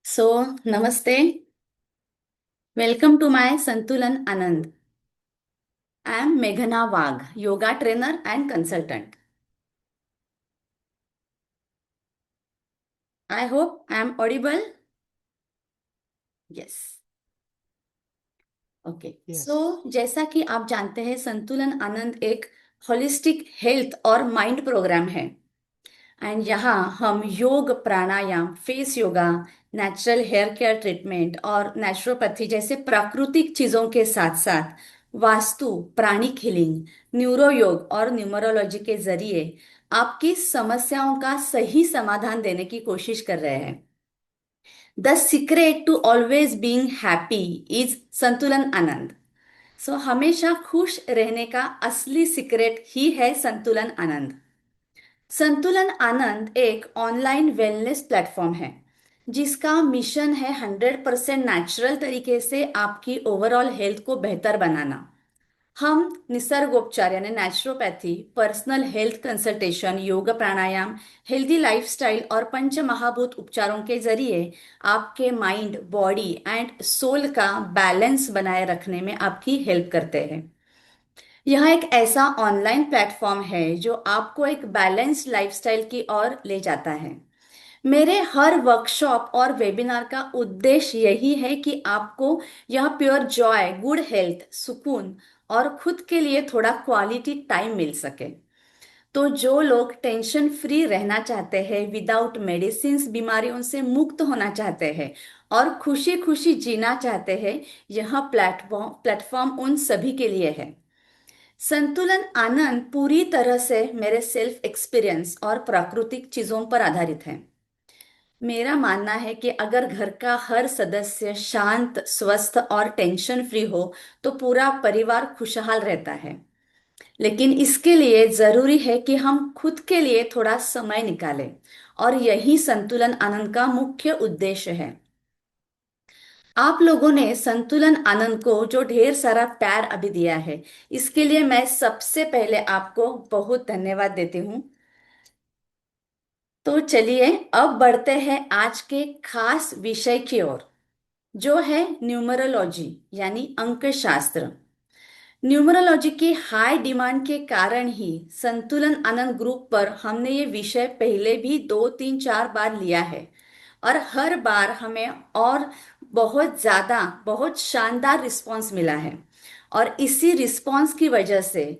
सो नमस्ते। Welcome to my Santulan Anand. I am मेघना Wagh, yoga trainer and consultant. I hope I am audible. Yes. Okay. So yes. जैसा कि आप जानते हैं, संतुलन आनंद एक होलिस्टिक हेल्थ और माइंड प्रोग्राम है। एंड यहाँ हम योग, प्राणायाम, face yoga, natural hair care treatment और नेचुरोपैथी जैसे प्राकृतिक चीजों के साथ साथ वास्तु, प्राणिक हीलिंग, न्यूरो योग और न्यूमरोलॉजी के जरिए आपकी समस्याओं का सही समाधान देने की कोशिश कर रहे हैं। The secret to always being happy is संतुलन आनंद। सो हमेशा खुश रहने का असली सीक्रेट ही है संतुलन आनंद। संतुलन आनंद एक ऑनलाइन वेलनेस प्लेटफॉर्म है जिसका मिशन है 100% नेचुरल तरीके से आपकी ओवरऑल हेल्थ को बेहतर बनाना। हम निसर्गोपचार यानी नेचुरोपैथी, पर्सनल हेल्थ कंसल्टेशन, योग, प्राणायाम, हेल्दी लाइफस्टाइल और पंच महाभूत उपचारों के जरिए आपके माइंड, बॉडी एंड सोल का बैलेंस बनाए रखने में आपकी हेल्प करते हैं। यह एक ऐसा ऑनलाइन प्लेटफॉर्म है जो आपको एक बैलेंस्ड लाइफस्टाइल की ओर ले जाता है। मेरे हर वर्कशॉप और वेबिनार का उद्देश्य यही है कि आपको यह प्योर जॉय, गुड हेल्थ, सुकून और खुद के लिए थोड़ा क्वालिटी टाइम मिल सके। तो जो लोग टेंशन फ्री रहना चाहते हैं, विदाउट मेडिसिन्स बीमारियों से मुक्त होना चाहते हैं और खुशी खुशी जीना चाहते हैं, यह प्लेटफॉर्म उन सभी के लिए है। संतुलन आनंद पूरी तरह से मेरे सेल्फ एक्सपीरियंस और प्राकृतिक चीजों पर आधारित है। मेरा मानना है कि अगर घर का हर सदस्य शांत, स्वस्थ और टेंशन फ्री हो तो पूरा परिवार खुशहाल रहता है। लेकिन इसके लिए जरूरी है कि हम खुद के लिए थोड़ा समय निकालें, और यही संतुलन आनंद का मुख्य उद्देश्य है। आप लोगों ने संतुलन आनंद को जो ढेर सारा प्यार अभी दिया है, इसके लिए मैं सबसे पहले आपको बहुत धन्यवाद देती हूँ। तो चलिए अब बढ़ते हैं आज के खास विषय की ओर, जो है न्यूमरोलॉजी यानी अंक शास्त्र। न्यूमरोलॉजी की हाई डिमांड के कारण ही संतुलन आनंद ग्रुप पर हमने ये विषय पहले भी 2 3 4 बार लिया है, और हर बार हमें और बहुत ज़्यादा, बहुत शानदार रिस्पांस मिला है। और इसी रिस्पांस की वजह से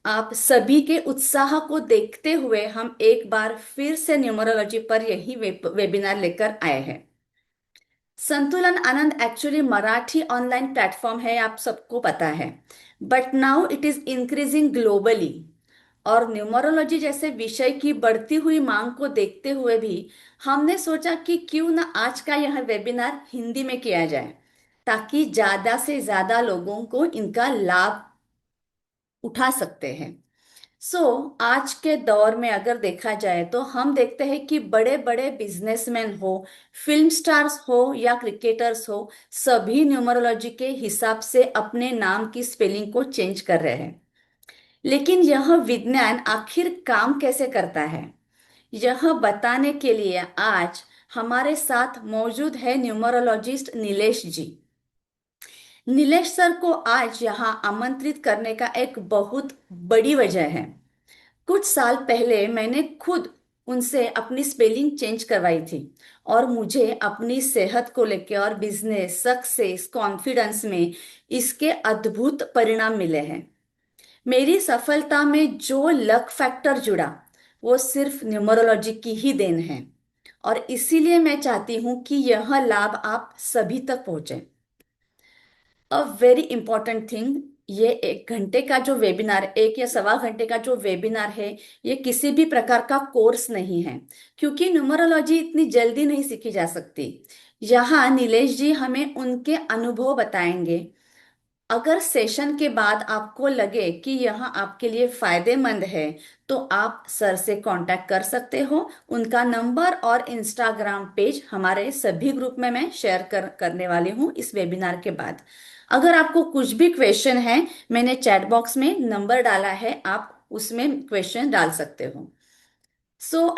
आप सभी के उत्साह को देखते हुए हम एक बार फिर से न्यूमरोलॉजी पर यही वेबिनार लेकर आए हैं। संतुलन आनंद एक्चुअली मराठी ऑनलाइन प्लेटफॉर्म है, आप सबको पता है। But now it is increasing globally. और न्यूमरोलॉजी जैसे विषय की बढ़ती हुई मांग को देखते हुए भी हमने सोचा कि क्यों ना आज का यह वेबिनार हिंदी में किया जाए, ताकि ज्यादा से ज्यादा लोगों को इनका लाभ उठा सकते हैं। सो आज के दौर में अगर देखा जाए तो हम देखते हैं कि बड़े बड़े बिजनेसमैन हो, फिल्म स्टार्स हो या क्रिकेटर्स हो, सभी न्यूमरोलॉजी के हिसाब से अपने नाम की स्पेलिंग को चेंज कर रहे हैं। लेकिन यह विज्ञान आखिर काम कैसे करता है, यह बताने के लिए आज हमारे साथ मौजूद है न्यूमरोलॉजिस्ट नीलेश जी। नीलेश सर को आज यहाँ आमंत्रित करने का एक बहुत बड़ी वजह है। कुछ साल पहले मैंने खुद उनसे अपनी स्पेलिंग चेंज करवाई थी, और मुझे अपनी सेहत को लेकर और बिजनेस सक्सेस कॉन्फिडेंस में इसके अद्भुत परिणाम मिले हैं। मेरी सफलता में जो लक फैक्टर जुड़ा, वो सिर्फ न्यूमरोलॉजी की ही देन है। और इसीलिए मैं चाहती हूँ कि यह लाभ आप सभी तक पहुंचे। अ वेरी इंपॉर्टेंट थिंग, ये 1 घंटे का जो वेबिनार, 1 या सवा घंटे का जो वेबिनार है, ये किसी भी प्रकार का कोर्स नहीं है, क्योंकि न्यूमरोलॉजी इतनी जल्दी नहीं सीखी जा सकती। यहाँ नीलेश जी हमें उनके अनुभव बताएंगे। अगर सेशन के बाद आपको लगे कि यह आपके लिए फायदेमंद है, तो आप सर से कांटेक्ट कर सकते हो। उनका नंबर और इंस्टाग्राम पेज हमारे सभी ग्रुप में मैं शेयर करने वाली हूँ इस वेबिनार के बाद। अगर आपको कुछ भी क्वेश्चन है, मैंने चैट बॉक्स में नंबर डाला है, आप उसमें क्वेश्चन डाल सकते हो।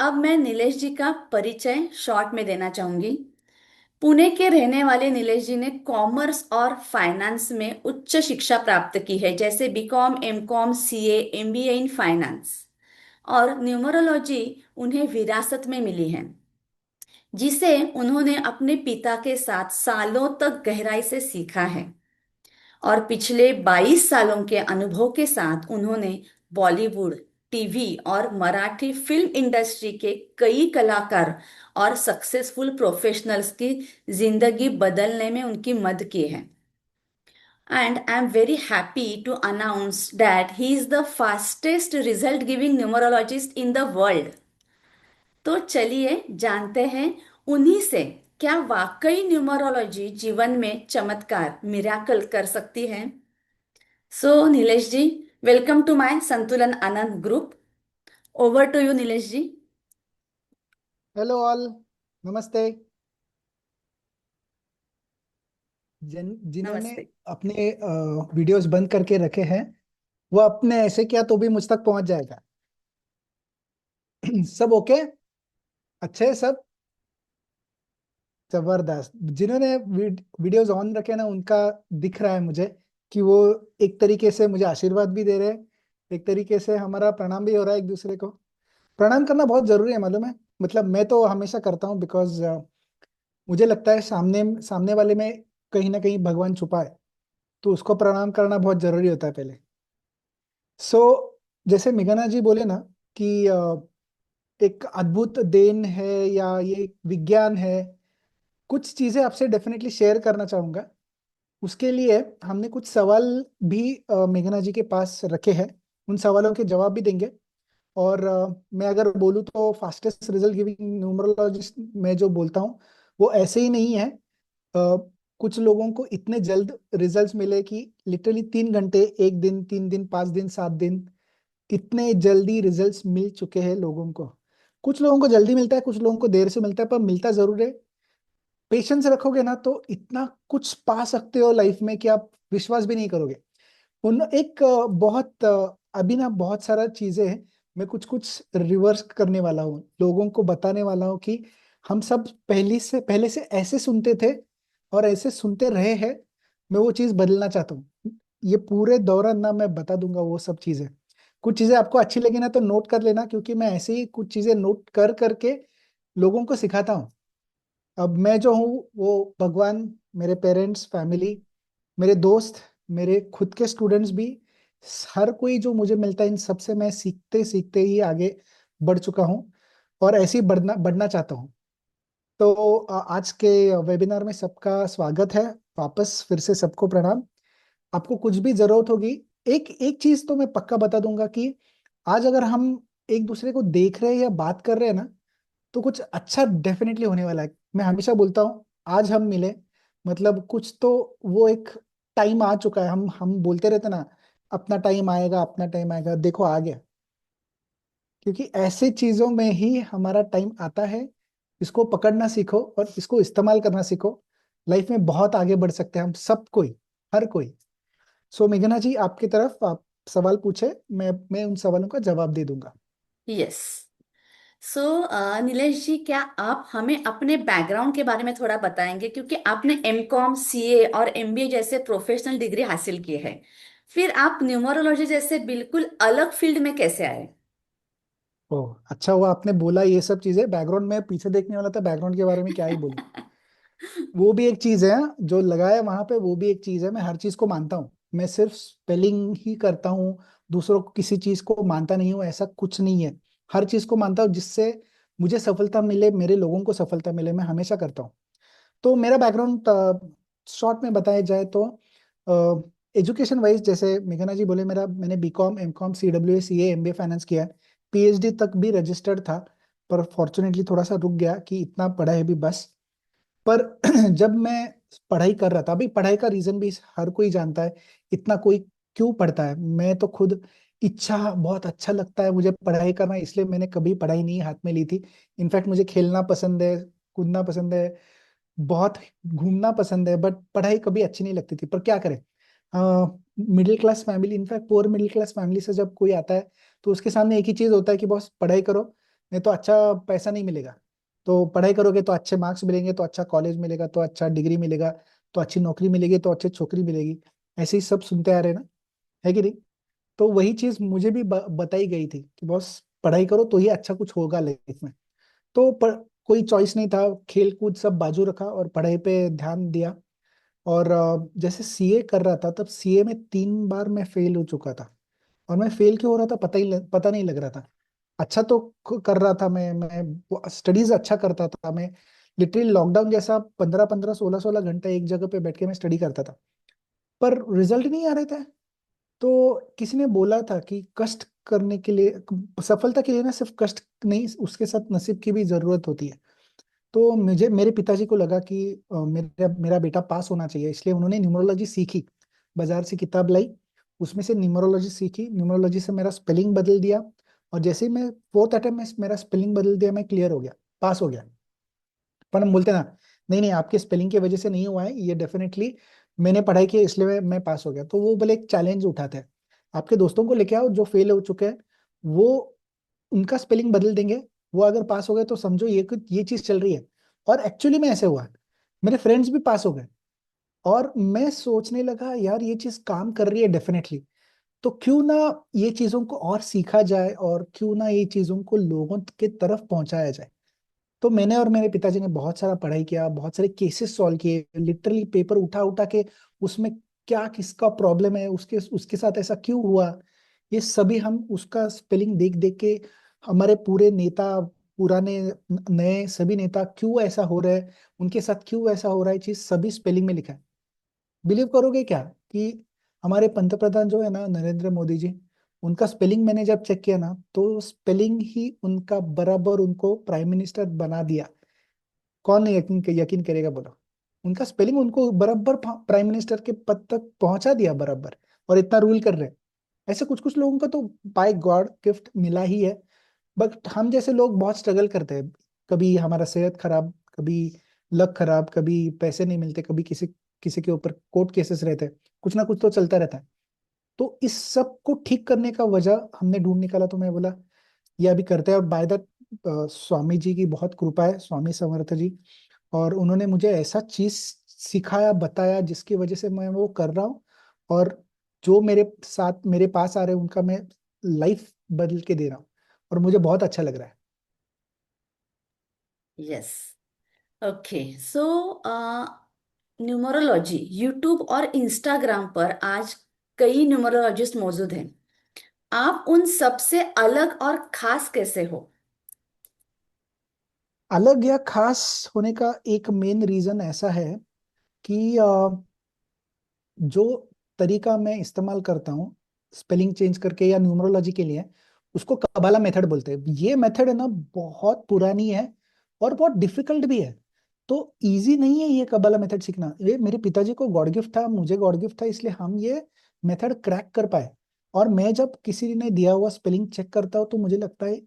अब मैं नीलेश जी का परिचय शॉर्ट में देना चाहूंगी। पुणे के रहने वाले नीलेश जी ने कॉमर्स और फाइनेंस में उच्च शिक्षा प्राप्त की है, जैसे BCom, MCom, CA, MBA in finance. और न्यूमरोलॉजी उन्हें विरासत में मिली है, जिसे उन्होंने अपने पिता के साथ सालों तक गहराई से सीखा है। और पिछले 22 सालों के अनुभव के साथ उन्होंने बॉलीवुड, टीवी और मराठी फिल्म इंडस्ट्री के कई कलाकार और सक्सेसफुल प्रोफेशनल्स की जिंदगी बदलने में उनकी मदद की है। And I am very happy to announce that he is the fastest result giving numerologist in the world. तो चलिए जानते हैं उन्हीं से, क्या वाकई न्यूमरोलॉजी जीवन में चमत्कार, मिराकल कर सकती है। So Nilesh ji, welcome to my Santulan Anand group. Over to you Nilesh ji. Hello all. नमस्ते। जिन्होंने नमस्ते। अपने वीडियोस बंद करके रखे हैं, वो अपने ऐसे किया तो भी मुझ तक पहुंच जाएगा। सब ओके? अच्छे सब। जबरदस्त। जिन्होंने वीडियोस ऑन रखे ना, उनका दिख रहा है मुझे कि वो एक तरीके से मुझे आशीर्वाद भी दे रहे हैं, एक तरीके से हमारा प्रणाम भी हो रहा है एक दूसरे को। प्रणाम करना बहुत जरूरी है, मालूम है। मतलब मैं तो हमेशा करता हूँ, बिकॉज मुझे लगता है सामने सामने वाले में कहीं ना कहीं भगवान छुपा है, तो उसको प्रणाम करना बहुत जरूरी होता है पहले। सो जैसे मेघना जी बोले ना कि एक अद्भुत देन है या ये विज्ञान है, कुछ चीजें आपसे डेफिनेटली शेयर करना चाहूंगा। उसके लिए हमने कुछ सवाल भी मेघना जी के पास रखे हैं। उन सवालों के जवाब भी देंगे। और मैं अगर बोलूँ तो फास्टेस्ट रिजल्ट गिविंग न्यूमरोलॉजिस्ट मैं जो बोलता हूँ, वो ऐसे ही नहीं है। कुछ लोगों को इतने जल्द रिजल्ट्स मिले कि लिटरली 3 घंटे, एक दिन, 3 दिन, 5 दिन, 7 दिन, इतने जल्दी रिजल्ट्स मिल चुके हैं लोगों को। कुछ लोगों को जल्दी मिलता है, कुछ लोगों को देर से मिलता है, पर मिलता जरूर है। पेशेंस रखोगे ना तो इतना कुछ पा सकते हो लाइफ में कि आप विश्वास भी नहीं करोगे। उन एक अभी ना बहुत सारा चीजें हैं। मैं कुछ कुछ रिवर्स करने वाला हूँ, लोगों को बताने वाला हूँ कि हम सब पहले से ऐसे सुनते थे और ऐसे सुनते रहे हैं। मैं वो चीज बदलना चाहता हूँ। ये पूरे दौरान ना मैं बता दूंगा वो सब चीजें। कुछ चीजें आपको अच्छी लगी ना तो नोट कर लेना, क्योंकि मैं ऐसे ही कुछ चीजें नोट कर करके लोगों को सिखाता हूँ। अब मैं जो हूँ वो भगवान, मेरे पेरेंट्स, फैमिली, मेरे दोस्त, मेरे खुद के स्टूडेंट्स भी, हर कोई जो मुझे मिलता है इन सबसे मैं सीखते सीखते ही आगे बढ़ चुका हूँ और ऐसे ही बढ़ना बढ़ना चाहता हूँ। तो आज के वेबिनार में सबका स्वागत है। वापस फिर से सबको प्रणाम। आपको कुछ भी जरूरत होगी, एक एक चीज तो मैं पक्का बता दूंगा कि आज अगर हम एक दूसरे को देख रहे हैं या बात कर रहे हैं ना, तो कुछ अच्छा डेफिनेटली होने वाला है। मैं हमेशा बोलता हूँ, आज हम मिले मतलब कुछ तो वो एक टाइम आ चुका है। हम बोलते रहते ना, अपना टाइम आएगा, अपना टाइम आएगा, देखो आ गया। क्योंकि ऐसे चीजों में ही हमारा टाइम आता है। इसको पकड़ना सीखो और इसको इस्तेमाल करना सीखो। लाइफ में बहुत आगे बढ़ सकते हैं हम सब कोई, हर कोई। सो मेघना जी, आपकी तरफ आप सवाल पूछे, मैं उन सवालों का जवाब दे दूंगा। यस। सो नीलेश जी, क्या आप हमें अपने बैकग्राउंड के बारे में थोड़ा बताएंगे, क्योंकि आपने एमकॉम, सीए और एमबीए जैसे प्रोफेशनल डिग्री हासिल की है, फिर आप न्यूमरोलॉजी जैसे बिल्कुल अलग फील्ड में कैसे आए। ओह, अच्छा हुआ आपने बोला ये सब चीजें। बैकग्राउंड में पीछे देखने वाला था, बैकग्राउंड के बारे में क्या ही बोलूं। वो भी एक चीज है, जो लगाया वहां पे, वो भी एक चीज है। मैं हर चीज को मानता हूँ, मैं सिर्फ स्पेलिंग ही करता हूँ। दूसरों को किसी चीज को मानता नहीं हूँ, ऐसा कुछ नहीं है। हर चीज को मानता हूँ जिससे मुझे सफलता मिले, मेरे लोगों को सफलता मिले, मैं हमेशा करता हूँ। तो मेरा बैकग्राउंड शॉर्ट में बताया जाए तो एजुकेशन वाइज, जैसे मेघना जी बोले, मैंने BCom, MCom, CW, CA, MBA finance किया है। पीएचडी तक भी रजिस्टर्ड था, पर फॉर्चुनेटली थोड़ा सा रुक गया कि इतना पढ़ा है भी बस। पर जब मैं पढ़ाई कर रहा था, अभी पढ़ाई का रीजन भी हर कोई जानता है, इतना कोई क्यों पढ़ता है। मैं तो खुद इच्छा, बहुत अच्छा लगता है मुझे पढ़ाई करना, इसलिए मैंने कभी पढ़ाई नहीं हाथ में ली थी। इनफैक्ट मुझे खेलना पसंद है, कूदना पसंद है, बहुत घूमना पसंद है, बट पढ़ाई कभी अच्छी नहीं लगती थी। पर क्या करें, middle class family, in fact poor middle class family से जब कोई आता है तो उसके सामने एक ही चीज होता है कि बस पढ़ाई करो, नहीं तो अच्छा पैसा नहीं मिलेगा। तो पढ़ाई करोगे तो अच्छे मार्क्स मिलेंगे, तो अच्छा कॉलेज मिलेगा, तो अच्छा डिग्री मिलेगा, तो अच्छी नौकरी मिलेगी, तो अच्छी छोकरी मिलेगी। ऐसे ही सब सुनते आ रहे हैं ना, है कि नहीं? तो वही चीज मुझे भी बताई गई थी कि बस पढ़ाई करो तो ही अच्छा कुछ होगा लाइफ में। तो कोई चॉइस नहीं था, खेल कूद सब बाजू रखा और पढ़ाई पे ध्यान दिया। और जैसे सीए कर रहा था, तब सीए में 3 बार मैं फेल हो चुका था। और मैं फेल क्यों हो रहा था पता नहीं लग रहा था। अच्छा तो कर रहा था, मैं स्टडीज अच्छा करता था मैं। लिटरली लॉकडाउन जैसा 15-15 16-16 घंटे एक जगह पे बैठ के मैं स्टडी करता था, पर रिजल्ट नहीं आ रहे थे। तो किसी ने बोला था कि कष्ट करने के लिए, सफलता के लिए ना सिर्फ कष्ट नहीं, उसके साथ नसीब की भी जरूरत होती है। तो मुझे, मेरे पिताजी को लगा कि मेरा मेरा बेटा पास होना चाहिए, इसलिए उन्होंने न्यूमरोलॉजी सीखी। बाजार से किताब लाई, उसमें से न्यूमरोलॉजी सीखी, न्यूमरोलॉजी से मेरा स्पेलिंग बदल दिया। और जैसे ही मैं फोर्थ अटेम्प्ट में मेरा स्पेलिंग बदल दिया, मैं क्लियर हो गया, पास हो गया। पर हम बोलते ना, नहीं नहीं आपके स्पेलिंग की वजह से नहीं हुआ है ये, डेफिनेटली मैंने पढ़ाई की इसलिए मैं पास हो गया। तो वो बोले एक चैलेंज उठाते हैं, आपके दोस्तों को लेके आओ जो फेल हो चुके हैं, वो उनका स्पेलिंग बदल देंगे, वो अगर पास हो गए तो समझो ये चीज चल रही है। और एक्चुअली में ऐसे हुआ है, मेरे फ्रेंड्स भी पास हो गए। और मैं सोचने लगा यार ये चीज काम कर रही है डेफिनेटली, तो क्यों ना ये चीजों को और सीखा जाए, और क्यों ना ये चीजों को लोगों के तरफ पहुंचाया जाए। तो मैंने और मेरे पिताजी ने बहुत सारा पढ़ाई किया, बहुत सारे केसेस सॉल्व किए, लिटरली पेपर उठा उठा के उसमें क्या किसका प्रॉब्लम है, उसके उसके साथ ऐसा क्यों हुआ, ये सभी हम उसका स्पेलिंग देख देख के, हमारे पूरे नेता, पुराने नए सभी नेता क्यों ऐसा हो रहा है, उनके साथ क्यों ऐसा हो रहा है, चीज सभी स्पेलिंग में लिखा है। बिलीव करोगे क्या कि हमारे पंतप्रधान जो है ना, नरेंद्र मोदी जी, उनका स्पेलिंग मैंने जब चेक किया ना, तो स्पेलिंग ही उनका बराबर उनको प्राइम मिनिस्टर बना दिया। कौन यकीन करेगा बोलो? उनका स्पेलिंग उनको बराबर प्राइम मिनिस्टर के पद तक पहुंचा दिया बराबर। और इतना रूल कर रहे हैं। ऐसे कुछ कुछ लोगों को तो बाय गॉड गिफ्ट मिला ही है। बट हम जैसे लोग बहुत स्ट्रगल करते हैं। कभी हमारा सेहत खराब, कभी लक खराब, कभी पैसे नहीं मिलते, कभी किसी किसी के ऊपर कोर्ट केसेस रहते हैं, कुछ ना कुछ तो चलता रहता है। तो इस सब को ठीक करने का वजह हमने ढूंढ निकाला, तो मैं बोला ये अभी करते हैं। और बाय द स्वामी जी की बहुत कृपा है, स्वामी समर्थ जी, और उन्होंने मुझे ऐसा चीज सिखाया, बताया, जिसकी वजह से मैं वो कर रहा हूँ। और जो मेरे साथ मेरे पास आ रहे हैं उनका मैं लाइफ बदल के दे रहा हूँ, और मुझे बहुत अच्छा लग रहा है। यस। ओके। सो न्यूमरोलॉजी यूट्यूब और इंस्टाग्राम पर आज कई न्यूमरोलॉजिस्ट मौजूद हैं। आप उन सब से अलग और खास कैसे हो? अलग या खास होने का एक मेन रीजन ऐसा है कि जो तरीका मैं इस्तेमाल करता हूँ स्पेलिंग चेंज करके या न्यूमरोलॉजी के लिए, उसको कबाला मेथड बोलते हैं। ये मेथड है ना, बहुत पुरानी है और बहुत डिफिकल्ट भी है। तो इजी नहीं है ये कबाला मेथड सीखना। ये मेरे पिताजी को गॉड गिफ्ट था, मुझे गॉड गिफ्ट था, इसलिए हम ये मेथड क्रैक कर पाए। और मैं जब किसी ने दिया हुआ स्पेलिंग चेक करता हूँ तो मुझे लगता है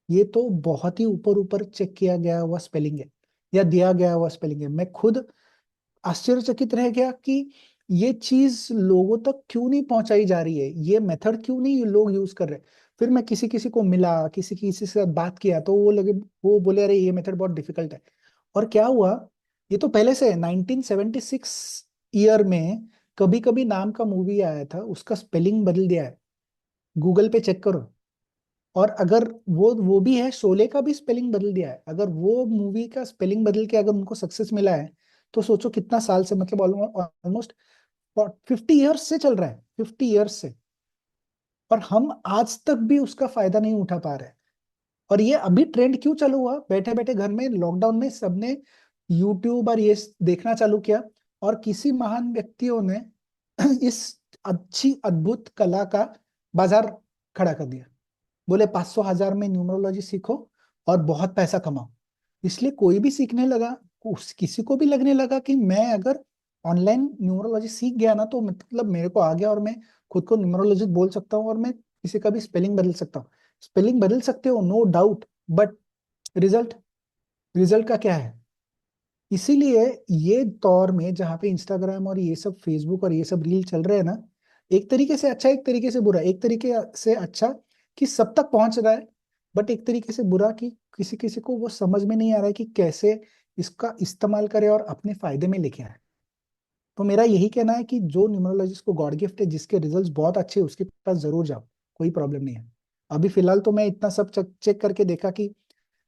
ये तो बहुत ही ऊपर ऊपर चेक किया गया हुआ स्पेलिंग है, या दिया गया हुआ स्पेलिंग है। मैं खुद आश्चर्यचकित रह गया कि ये चीज लोगों तक क्यों नहीं पहुंचाई जा रही है, ये मेथड क्यों नहीं लोग यूज कर रहे। फिर मैं किसी किसी को मिला, किसी किसी से बात किया, तो वो बोले अरे ये मेथड बहुत डिफिकल्ट है। और क्या हुआ, ये तो पहले से 1976 ईयर में कभी कभी नाम का मूवी आया था, उसका स्पेलिंग बदल दिया है। गूगल पे चेक करो। और अगर वो भी है, शोले का भी स्पेलिंग बदल दिया है। अगर वो मूवी का स्पेलिंग बदल के अगर उनको सक्सेस मिला है, तो सोचो कितना साल से, मतलब ऑलमोस्ट 50 ईयर्स से चल रहा है, 50 ईयर्स से। और हम आज तक भी उसका फायदा नहीं उठा पा रहे हैं। और ये अभी ट्रेंड क्यों चालू हुआ, बैठे बैठे घर में लॉकडाउन में सबने यूट्यूब और ये देखना चालू किया, और किसी महान व्यक्तियों ने इस अच्छी अद्भुत कला का बाजार खड़ा कर दिया। बोले 500 1000 में न्यूमरोलॉजी सीखो और बहुत पैसा कमाओ। इसलिए कोई भी सीखने लगा, किसी को भी लगने लगा कि मैं अगर ऑनलाइन न्यूमरोलॉजी सीख गया ना, तो मतलब मेरे को आ गया और मैं खुद को न्यूमरोलॉजिस्ट बोल सकता हूँ, और मैं किसी का भी स्पेलिंग बदल सकता हूँ। स्पेलिंग बदल सकते हो, no doubt, but result, result का क्या है? इसीलिए ये दौर में जहाँ पे इंस्टाग्राम और ये सब फेसबुक और ये सब रील चल रहे हैं ना, एक तरीके से अच्छा, एक तरीके से बुरा। एक तरीके से अच्छा कि सब तक पहुंच रहा है, बट एक तरीके से बुरा कि किसी किसी को वो समझ में नहीं आ रहा है कि कैसे इसका इस्तेमाल करे और अपने फायदे में लेके आए। तो मेरा यही कहना है कि जो न्यूमरोलॉजिस्ट को गॉड गिफ्ट है, जिसके रिजल्ट्स बहुत अच्छे हैं, उसके पास जरूर जाओ, कोई प्रॉब्लम नहीं है। अभी फिलहाल तो मैं इतना सब चेक चेक करके देखा कि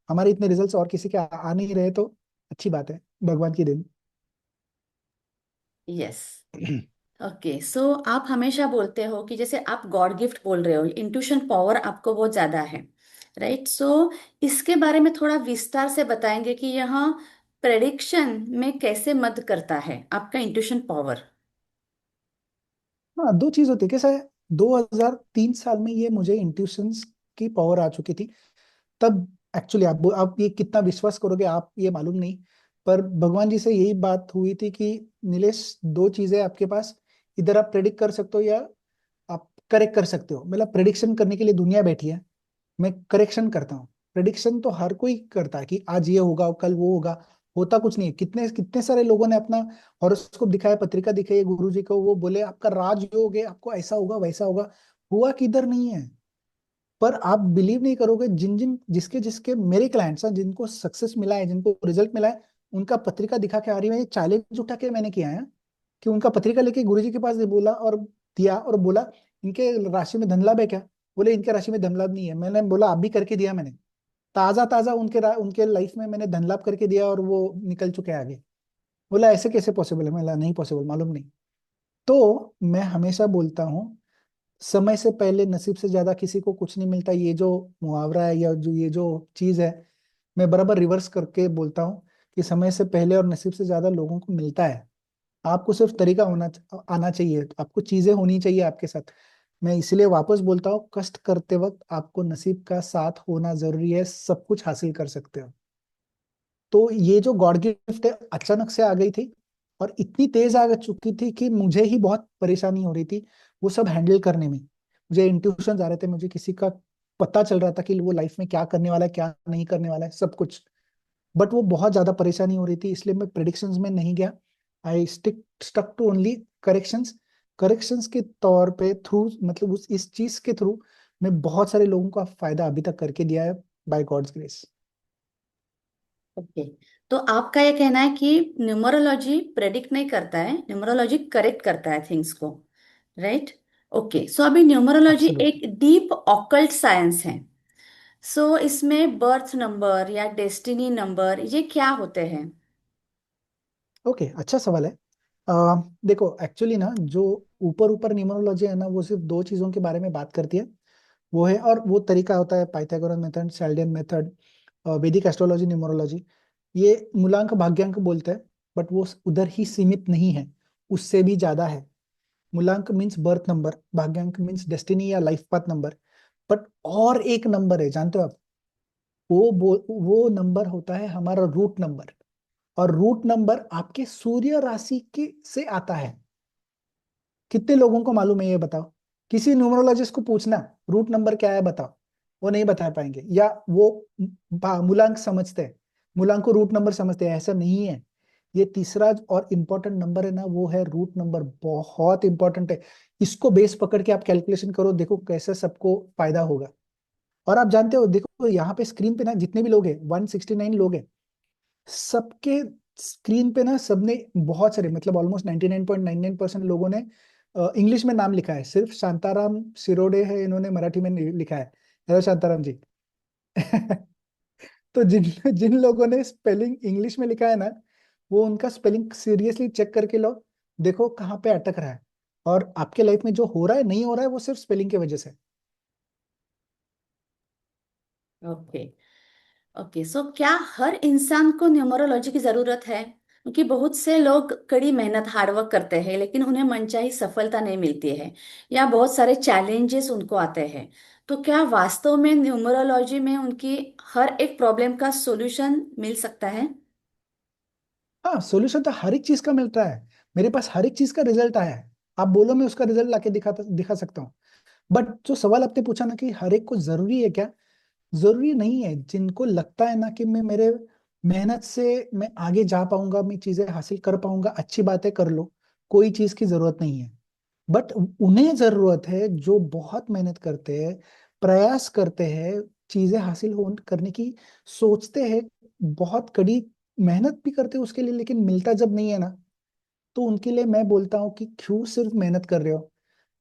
हमारे इतने रिजल्ट्स और किसी के आ नहीं रहे, तो अच्छी बात है, भगवान की देन। यस। ओके, सो आप हमेशा बोलते हो कि जैसे आप गॉड गिफ्ट बोल रहे हो, इंट्यूशन पावर आपको बहुत ज्यादा है, राइट? सो इसके बारे में थोड़ा विस्तार से बताएंगे कि यह प्रेडिक्शन में कैसे मदद करता है आपका इंट्यूशन पावर। हाँ, दो चीज होती है, कैसा है, 2003 साल में ये मुझे इंट्यूशंस की पावर आ चुकी थी तब। एक्चुअली आप ये कितना विश्वास करोगे आप ये मालूम नहीं, पर भगवान जी से यही बात हुई थी कि नीलेश, दो चीजें आपके पास, इधर आप प्रेडिक्ट कर सकते हो या आप करेक्ट कर सकते हो। मतलब प्रेडिक्शन करने के लिए दुनिया बैठी है, मैं करेक्शन करता हूँ। प्रेडिक्शन तो हर कोई करता है कि आज ये होगा कल वो होगा, होता कुछ नहीं है। कितने कितने सारे लोगों ने अपना हॉरोस्कोप दिखाया, पत्रिका दिखाई गुरु जी को, वो बोले आपका राजयोग है, आपको ऐसा होगा वैसा होगा, हुआ किधर नहीं है। पर आप बिलीव नहीं करोगे, जिन जिन जिसके जिसके मेरे क्लाइंट्स हैं, जिनको सक्सेस मिला है, जिनको रिजल्ट मिला है, उनका पत्रिका दिखा के आ रही है, चैलेंज उठा के मैंने किया है कि उनका पत्रिका लेके गुरुजी के पास बोला और दिया और बोला इनके राशि में धन लाभ है क्या? बोले इनके राशि में धन लाभ नहीं है। मैंने बोला आप भी करके दिया मैंने, ताजा ताजा उनके लाइफ में मैंने धन लाभ करके दिया और वो निकल चुके हैं आगे। बोला ऐसे कैसे पॉसिबल है? मैं बोला नहीं पॉसिबल, मालूम नहीं। तो मैं हमेशा बोलता हूँ, समय से पहले नसीब से ज्यादा किसी को कुछ नहीं मिलता, ये जो मुहावरा है या जो ये जो चीज है, मैं बराबर रिवर्स करके बोलता हूँ कि समय से पहले और नसीब से ज्यादा लोगों को मिलता है। आपको सिर्फ तरीका होना आना चाहिए, आपको चीजें होनी चाहिए आपके साथ। मैं इसलिए वापस बोलता हूँ, कष्ट करते वक्त आपको नसीब का साथ होना जरूरी है, सब कुछ हासिल कर सकते हो। तो ये जो गॉड गिफ्ट है अचानक से आ गई थी और इतनी तेज आ चुकी थी कि मुझे ही बहुत परेशानी हो रही थी वो सब हैंडल करने में। मुझे इंट्यूशन आ रहे थे, मुझे किसी का पता चल रहा था कि वो लाइफ में क्या करने वाला है क्या नहीं करने वाला है सब कुछ। बट वो बहुत ज्यादा परेशानी हो रही थी, इसलिए मैं प्रिडिक्शंस में नहीं गया। I stuck to only corrections. Corrections के तौर पे थ्रू, मतलब उस इस चीज के थ्रू मैं बहुत सारे लोगों का फायदा अभी तक करके दिया है, बाय गॉड्स ग्रेस। ओके, तो आपका ये कहना है कि न्यूमरोलॉजी प्रेडिक्ट नहीं करता है, न्यूमरोलॉजी करेक्ट करता है थिंग्स को, राइट? ओके, सो अभी न्यूमरोलॉजी एक एब्सोल्युटली। डीप ऑकल्ट साइंस है। सो इसमें बर्थ नंबर या डेस्टिनी नंबर ये क्या होते हैं? ओके, अच्छा सवाल है। देखो एक्चुअली ना, जो ऊपर ऊपर न्यूमरोलॉजी है ना, वो सिर्फ दो चीजों के बारे में बात करती है। वो है, और वो तरीका होता है पाइथागोरस मेथड, सेल्डियन मेथड, वैदिक एस्ट्रोलॉजी, न्यूमरोलॉजी। ये मूलांक भाग्यांक बोलते हैं, बट वो उधर ही सीमित नहीं है, उससे भी ज्यादा है। मूलांक मीन्स बर्थ नंबर, भाग्यांक मीन्स डेस्टिनी या लाइफ पाथ नंबर। बट और एक नंबर है, जानते हो आप? वो नंबर होता है हमारा रूट नंबर। और रूट नंबर आपके सूर्य राशि के से आता है। कितने लोगों को मालूम है ये बताओ? किसी न्यूमरोलॉजिस्ट को पूछना रूट नंबर क्या है बताओ, वो नहीं बता पाएंगे, या वो मूलांक समझते हैं, मूलांक को रूट नंबर समझते हैं, ऐसा नहीं है। ये तीसरा और इम्पोर्टेंट नंबर है ना, वो है रूट नंबर, बहुत इंपॉर्टेंट है। इसको बेस पकड़ के आप कैलकुलेशन करो, देखो कैसे सबको फायदा होगा। और आप जानते हो, देखो यहाँ पे स्क्रीन पे ना जितने भी लोग हैं, 169 लोग हैं, सबके स्क्रीन पे ना सबने बहुत सारे, मतलब ऑलमोस्ट 99.99% लोगों ने इंग्लिश में नाम लिखा है। सिर्फ शांताराम सिरोडे है, इन्होंने मराठी में लिखा है। हेलो शांताराम जी। तो जिन जिन लोगों ने स्पेलिंग इंग्लिश में लिखा है ना, वो उनका स्पेलिंग सीरियसली चेक करके लो, देखो कहाँ पे अटक रहा है। और आपके लाइफ में जो हो रहा है नहीं हो रहा है, वो सिर्फ स्पेलिंग की वजह से। ओके। ओके, सो क्या हर इंसान को न्यूमरोलॉजी की जरूरत है? क्योंकि बहुत से लोग कड़ी मेहनत हार्डवर्क करते हैं लेकिन उन्हें मनचाही सफलता नहीं मिलती है, या बहुत सारे चैलेंजेस उनको आते हैं। तो क्या वास्तव में न्यूमरोलॉजी में उनकी हर एक प्रॉब्लम का सॉल्यूशन मिल सकता है? हाँ, सोल्यूशन तो हर एक चीज का मिलता है, मेरे पास हर एक चीज का रिजल्ट आया है। आप बोलो, मैं उसका रिजल्ट लाके दिखा सकता हूँ। बट जो सवाल आपने पूछा ना कि हर एक को जरूरी है क्या, जरूरी नहीं है। जिनको लगता है ना कि मैं मेरे मेहनत से मैं आगे जा पाऊंगा, मैं चीजें हासिल कर पाऊंगा, अच्छी बातें कर लो, कोई चीज की जरूरत नहीं है। बट उन्हें जरूरत है जो बहुत मेहनत करते हैं, प्रयास करते हैं, चीजें हासिल हो करने की सोचते हैं, बहुत कड़ी मेहनत भी करते हैं उसके लिए, लेकिन मिलता जब नहीं है ना, तो उनके लिए मैं बोलता हूँ कि क्यों सिर्फ मेहनत कर रहे हो,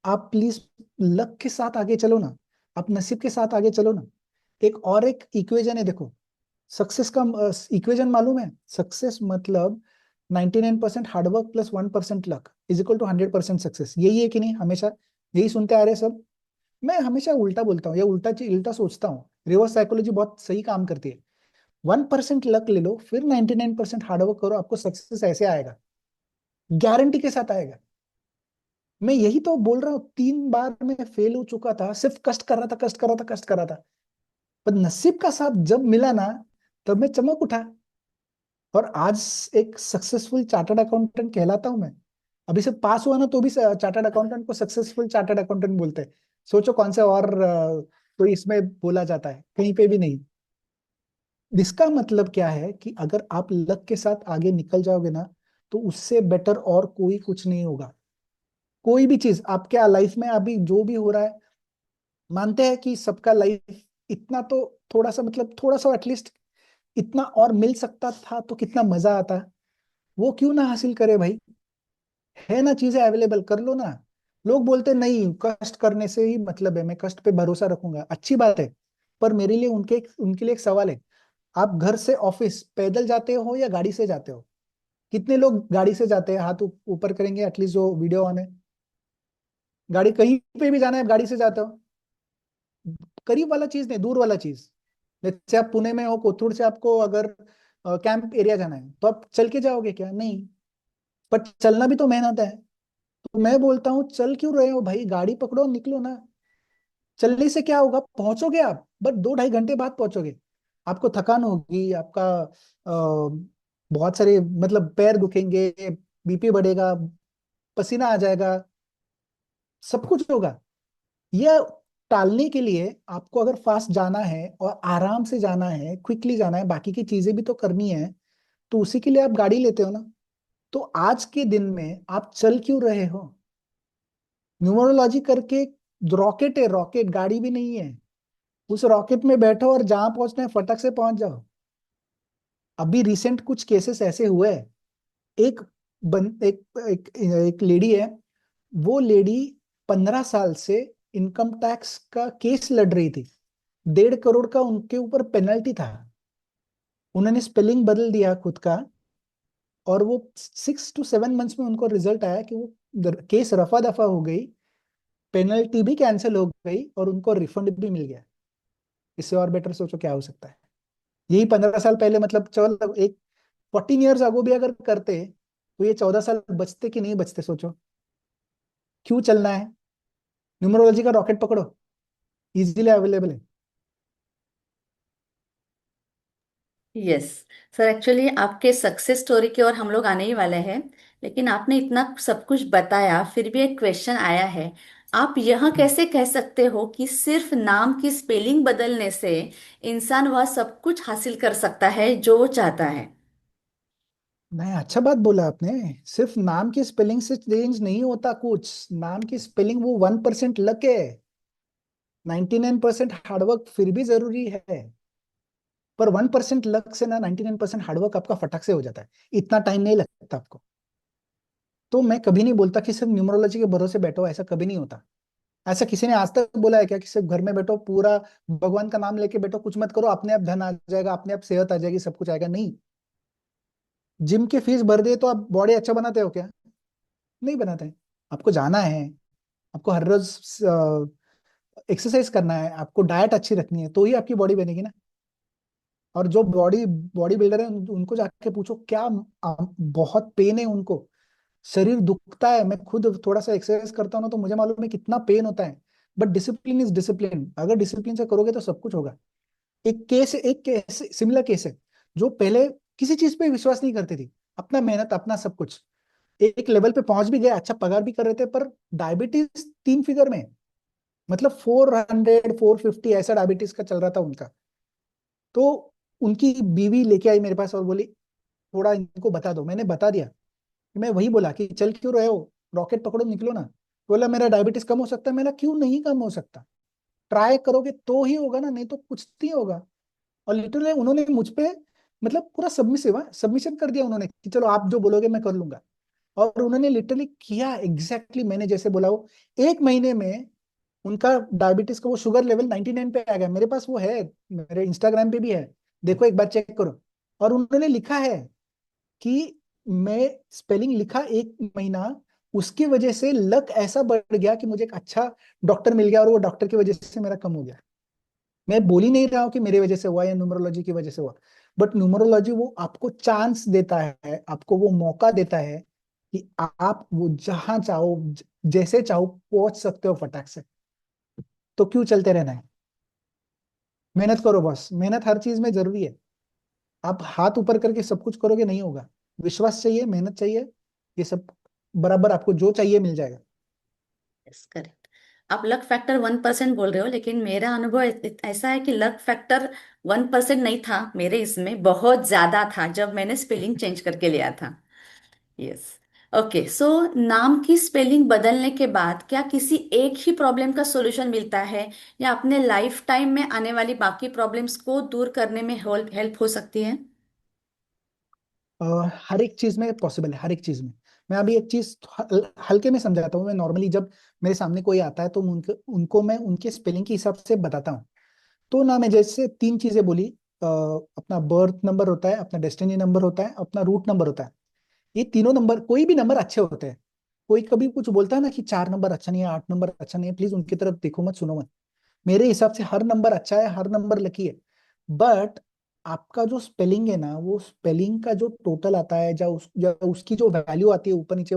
आप प्लीज लक के साथ आगे चलो ना, आप नसीब के साथ आगे चलो ना। एक इक्वेशन है देखो, सक्सेस का इक्वेशन मालूम है? सक्सेस मतलब 99% hard work plus 1% luck is equal to 100% success. यही है कि नहीं? हमेशा यही सुनते आ रहे हैं सब। मैं हमेशा उल्टा बोलता हूँ या उल्टा सोचता हूँ। रिवर्स साइकोलॉजी बहुत सही काम करती है। 1% लक ले लो, फिर 99% हार्डवर्क करो, आपको सक्सेस ऐसे आएगा, गारंटी के साथ आएगा। मैं यही तो बोल रहा हूँ, 3 बार मैं फेल हो चुका था, सिर्फ कष्ट कर रहा था, कष्ट कर रहा था, कष्ट कर रहा था, पर नसीब का साथ जब मिला ना, तब मैं चमक उठा, और आज एक सक्सेसफुल चार्टर्ड अकाउंटेंट कहलाता हूं मैं। अभी से पास हुआ ना, तो भी चार्टर्ड अकाउंटेंट को सक्सेसफुल चार्टर्ड अकाउंटेंट बोलते हैं। सोचो कौन से और कोई इसमें बोला जाता है, कहीं पे भी नहीं। इसका मतलब क्या है कि अगर आप लक के साथ आगे निकल जाओगे ना, तो उससे बेटर और कोई कुछ नहीं होगा। कोई भी चीज आपके लाइफ में अभी जो भी हो रहा है, मानते हैं कि सबका लाइफ इतना तो, थोड़ा सा मतलब थोड़ा सा एटलीस्ट इतना और मिल सकता था तो कितना मजा आता। वो क्यों ना हासिल करे भाई? है ना, चीजें अवेलेबल, कर लो ना। लोग बोलते नहीं, कष्ट करने से ही मतलब है, मैं कष्ट पे भरोसा रखूंगा, अच्छी बात है। पर मेरे लिए उनके लिए एक सवाल है। आप घर से ऑफिस पैदल जाते हो या गाड़ी से जाते हो? कितने लोग गाड़ी से जाते हैं? हाथ ऊपर करेंगे एटलीस्ट जो वीडियो ऑन है। गाड़ी कहीं पे भी जाना है, गाड़ी से जाते हो? करीब वाला चीज नहीं, दूर वाला चीज। जैसे आप पुणे में हो, कोथरूड से आपको अगर कैंप एरिया जाना है, तो आप चल के जाओगे क्या? नहीं। पर चलना भी तो मेहनत है। तो मैं बोलता हूँ, चल क्यों रहे हो भाई, गाड़ी पकड़ो, निकलो ना। चलने से क्या होगा? पहुंचोगे आप, बस 2-2.5 घंटे बाद पहुंचोगे। आपको थकान होगी, आपका बहुत सारे मतलब पैर दुखेंगे, बीपी बढ़ेगा, पसीना आ जाएगा, सब कुछ होगा। यह टालने के लिए आपको अगर फास्ट जाना है और आराम से जाना है, क्विकली जाना है, बाकी की चीजें भी तो करनी है, तो उसी के लिए आप गाड़ी लेते हो ना। तो आज के दिन में आप चल क्यों रहे हो? न्यूमरोलॉजी करके रॉकेट है, रॉकेट, गाड़ी भी नहीं है। उस रॉकेट में बैठो और जहां पहुंचना है फटक से पहुंच जाओ। अभी रिसेंट कुछ केसेस ऐसे हुए हैं। एक एक लेडी है, वो लेडी 15 साल से इनकम टैक्स का केस लड़ रही थी। 1.5 करोड़ का उनके ऊपर पेनल्टी था। उन्होंने स्पेलिंग बदल दिया खुद का, और वो 6 to 7 मंथ्स में उनको रिजल्ट आया कि वो केस रफा दफा हो गई, पेनल्टी भी कैंसिल हो गई, और उनको रिफंड भी मिल गया। इससे और बेटर सोचो क्या हो सकता है? यही 15 साल पहले, मतलब चल एक 14 ईयर्स अगो भी अगर करते, तो ये 14 साल बचते कि नहीं बचते, सोचो। क्यों चलना है? न्यूमरोलॉजी का रॉकेट पकड़ो, इजीली अवेलेबल है। यस सर, एक्चुअली आपके सक्सेस स्टोरी की ओर हम लोग आने ही वाले हैं, लेकिन आपने इतना सब कुछ बताया, फिर भी एक क्वेश्चन आया है। आप यह हम्म। कैसे कह सकते हो कि सिर्फ नाम की स्पेलिंग बदलने से इंसान वह सब कुछ हासिल कर सकता है जो वो चाहता है? नहीं, अच्छा बात बोला आपने। सिर्फ नाम की स्पेलिंग से चेंज नहीं होता कुछ। नाम की स्पेलिंग वो 1% लक है, 99% हार्डवर्क फिर भी जरूरी है। पर 1% लक से ना 99% हार्डवर्क आपका फटक से हो जाता है, इतना टाइम नहीं लगता आपको। तो मैं कभी नहीं बोलता कि सिर्फ न्यूमरोलॉजी के भरोसे बैठो, ऐसा कभी नहीं होता। ऐसा किसी ने आज तक बोला है क्या कि सिर्फ घर में बैठो, पूरा भगवान का नाम लेके बैठो, कुछ मत करो, अपने आप धन आ जाएगा, अपने आप सेहत आ जाएगी, सब कुछ आएगा? नहीं। जिम की फीस भर दे तो आप बॉडी अच्छा बनाते हो क्या? नहीं बनाते हैं। आपको जाना है, आपको हर रोज एक्सरसाइज करना है, आपको डाइट अच्छी रखनी है, तो ही आपकी बॉडी बनेगी ना। और जो बॉडी बिल्डर है, उनको जाके पूछो क्या बहुत पेन है उनको, शरीर दुखता है। मैं खुद थोड़ा सा एक्सरसाइज करता हूँ ना, तो मुझे मालूम है कितना पेन होता है। बट डिसिप्लिन इज डिसिप्लिन, अगर डिसिप्लिन से करोगे तो सब कुछ होगा। एक केस सिमिलर केस है, जो पहले किसी चीज पे विश्वास नहीं करती थी, अपना मेहनत अपना सब कुछ, एक लेवल पे पहुंच भी गए, अच्छा पगार भी कर रहे थे, पर डायबिटीज 3 फिगर में, मतलब 400 450 ऐसा डायबिटीज का चल रहा था उनका। तो उनकी बीवी लेके आई मेरे पास और बोली, थोड़ा इनको बता दो। मैंने बता दिया। मैं वही बोला कि चल क्यों रहे हो, रॉकेट पकड़ो, निकलो ना। बोला मेरा डायबिटीज कम हो सकता है। मेरा क्यों नहीं कम हो सकता? ट्राई करोगे तो ही होगा ना, नहीं तो कुछ नहीं होगा। और लिटरली उन्होंने मुझ पे मतलब पूरा सबमिसिव सबमिशन कर दिया उन्होंने कि चलो आप जो बोलोगे मैं कर लूंगा। और उन्होंने लिटरली किया एग्जैक्टली मैंने जैसे बोला। वो 1 महीने में उनका डायबिटीज का वो शुगर लेवल 99 पे आ गया। मेरे पास वो है, मेरे इंस्टाग्राम पे भी है, देखो एक बार चेक करो। और उन्होंने लिखा है कि मैं स्पेलिंग लिखा 1 महीना, उसकी वजह से लक ऐसा बढ़ गया कि मुझे एक अच्छा डॉक्टर मिल गया, और वो डॉक्टर की वजह से मेरा कम हो गया। मैं बोल ही नहीं रहा हूँ कि मेरे वजह से हुआ या न्यूमरोलॉजी की वजह से हुआ, बट न्यूमरोलॉजी वो आपको चांस देता है, आपको वो मौका देता है कि आप वो जहां चाहो जैसे चाहो पहुंच सकते हो फटाक से। तो क्यों चलते रहना है? मेहनत करो बस, मेहनत हर चीज में जरूरी है। आप हाथ ऊपर करके सब कुछ करोगे नहीं होगा। विश्वास चाहिए, मेहनत चाहिए, ये सब बराबर आपको जो चाहिए मिल जाएगा। Yes, correct. आप लक फैक्टर 1% बोल रहे हो, लेकिन मेरा अनुभव ऐसा है कि लक फैक्टर 1% नहीं था मेरे, इसमें बहुत ज्यादा था जब मैंने स्पेलिंग चेंज करके लिया था। यस। ओके, सो नाम की स्पेलिंग बदलने के बाद क्या किसी एक ही प्रॉब्लम का सॉल्यूशन मिलता है, या अपने लाइफ टाइम में आने वाली बाकी प्रॉब्लम्स को दूर करने में हेल्प हो सकती है? अ, हर एक चीज में पॉसिबल है, हर एक चीज में। मैं अभी एक चीज हल्के में समझाता हूँ। मैं नॉर्मली जब मेरे सामने कोई आता है तो उनको मैं उनके स्पेलिंग के हिसाब से बताता हूँ। तो ना मैं जैसे 3 चीजें बोली, अपना बर्थ नंबर होता है, अपना डेस्टिनी नंबर होता है, अपना रूट नंबर होता है। ये तीनों नंबर, कोई भी नंबर अच्छे होते हैं। कोई कभी कुछ बोलता है ना कि 4 नंबर अच्छा नहीं है, 8 नंबर अच्छा नहीं है, प्लीज उनकी तरफ देखो मत, सुनो मत। मेरे हिसाब से हर नंबर अच्छा है, हर नंबर लकी है। बट आपका जो स्पेलिंग है ना, वो स्पेलिंग का जो टोटल आता है, या उसकी जो वैल्यू आती है ऊपर नीचे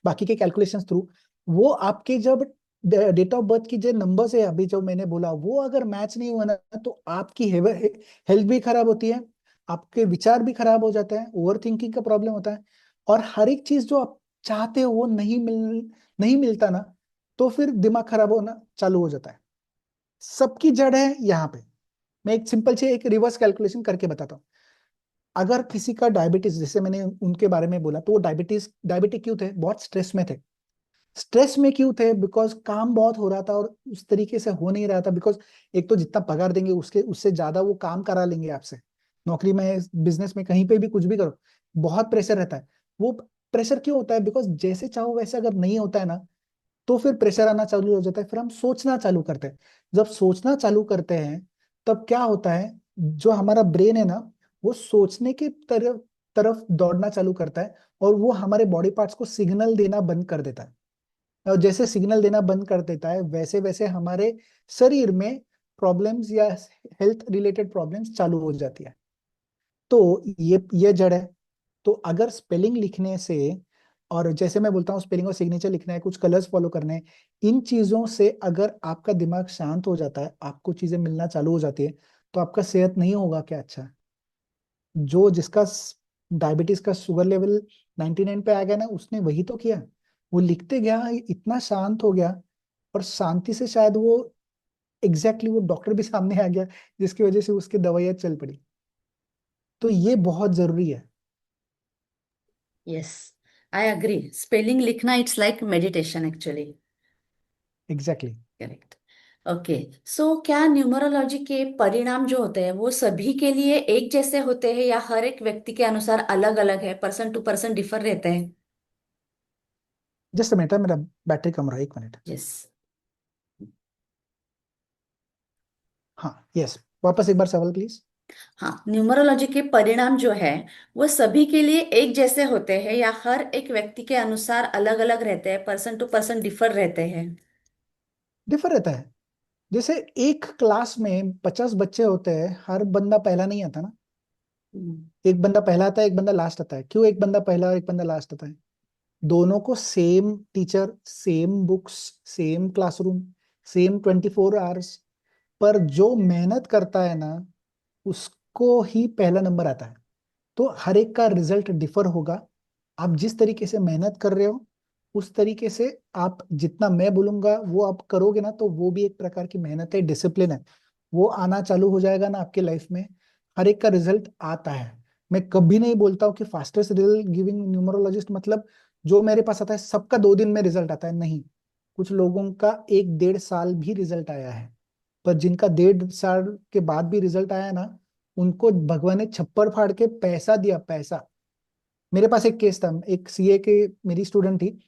बाकी के कैलकुलेशंस थ्रू, वो आपके जब डेट ऑफ बर्थ की जो नंबर्स है अभी जो मैंने बोला, वो अगर मैच नहीं हुआ ना, तो आपकी हेल्थ भी खराब होती है, आपके विचार भी खराब हो जाते हैं, ओवर थिंकिंग का प्रॉब्लम होता है। और हर एक चीज जो आप चाहते हो वो नहीं मिलता ना, तो फिर दिमाग खराब होना चालू हो जाता है। सबकी जड़ है यहाँ पे। मैं एक सिंपल से एक रिवर्स कैलकुलेशन करके बताता हूँ। अगर किसी का डायबिटीज, जैसे मैंने उनके बारे में बोला, तो वो डायबिटिक क्यों थे? बहुत स्ट्रेस में थे। स्ट्रेस में क्यों थे? बिकॉज काम बहुत हो रहा था और उस तरीके से हो नहीं रहा था। बिकॉज एक तो जितना पगार देंगे उसके उससे ज्यादा वो काम करा लेंगे आपसे। नौकरी में, बिजनेस में, कहीं पे भी कुछ भी करो, बहुत प्रेशर रहता है। वो प्रेशर क्यों होता है? बिकॉज जैसे चाहो वैसे अगर नहीं होता है ना, तो फिर प्रेशर आना चालू हो जाता है, फिर हम सोचना चालू करते हैं। जब सोचना चालू करते हैं, तब क्या होता है, जो हमारा ब्रेन है ना, वो सोचने की तरफ तरफ दौड़ना चालू करता है, और वो हमारे बॉडी पार्ट्स को सिग्नल देना बंद कर देता है। और जैसे सिग्नल देना बंद कर देता है, वैसे वैसे हमारे शरीर में प्रॉब्लम्स या हेल्थ रिलेटेड प्रॉब्लम्स चालू हो जाती है। तो ये जड़ है। तो अगर स्पेलिंग लिखने से, और जैसे मैं बोलता हूँ स्पेलिंग और सिग्नेचर लिखना है, कुछ कलर्स फॉलो करने हैं, इन चीजों से अगर आपका दिमाग शांत हो जाता है, आपको चीजें मिलना चालू हो जाती है, तो आपका सेहत नहीं होगा क्या अच्छा? जो जिसका डायबिटीज का शुगर लेवल 99 पे आ गया ना, उसने वही तो किया। वो लिखते गया, इतना शांत हो गया, और शांति से शायद वो वो डॉक्टर भी सामने आ गया, जिसकी वजह से उसकी दवाइयाँ चल पड़ी। तो ये बहुत जरूरी है। Yes, I agree. स्पेलिंग लिखना it's like meditation actually. Exactly exactly. Correct. Okay, so क्या न्यूमरोलॉजी के परिणाम जो होते हैं वो सभी के लिए एक जैसे होते हैं, या हर एक व्यक्ति के अनुसार अलग अलग है, पर्सन टू पर्सन डिफर रहते हैं? जस्ट मिनट, मेरा बैटरी कम रहा है, 1 मिनट। यस। हाँ, यस, वापस एक बार सवाल प्लीज। हाँ, न्यूमरोलॉजी के परिणाम जो है वो सभी के लिए एक जैसे होते हैं, या हर एक व्यक्ति के अनुसार अलग अलग रहते हैं, पर्सन टू पर्सन डिफर रहते हैं? डिफर रहता है। जैसे एक क्लास में 50 बच्चे होते हैं, हर बंदा पहला नहीं आता ना। हम्म। एक बंदा पहला आता है, एक बंदा लास्ट आता है। क्यों एक बंदा पहला और एक बंदा लास्ट आता है? दोनों को same teacher, same books, same classroom, same 24 hours, पर जो मेहनत करता है ना, उसको ही पहला नंबर आता है। तो हर एक का रिजल्ट डिफर होगा। आप जिस तरीके से मेहनत कर रहे हो, उस तरीके से आप जितना मैं बोलूंगा वो आप करोगे ना, तो वो भी एक प्रकार की मेहनत है, डिसिप्लिन है। वो आना चालू हो जाएगा ना आपके लाइफ में। हर एक का रिजल्ट आता है। मैं कभी नहीं बोलता हूँ कि फास्टेस्ट रिजल्ट गिविंग न्यूमरोलॉजिस्ट मतलब जो मेरे पास आता है सबका 2 दिन में रिजल्ट आता है, नहीं। कुछ लोगों का 1 1.5 साल भी रिजल्ट आया है। पर जिनका 1.5 साल के बाद भी रिजल्ट आया ना, उनको भगवान ने छप्पर फाड़ के पैसा दिया, पैसा। मेरे पास एक केस था, एक सीए के मेरी स्टूडेंट थी,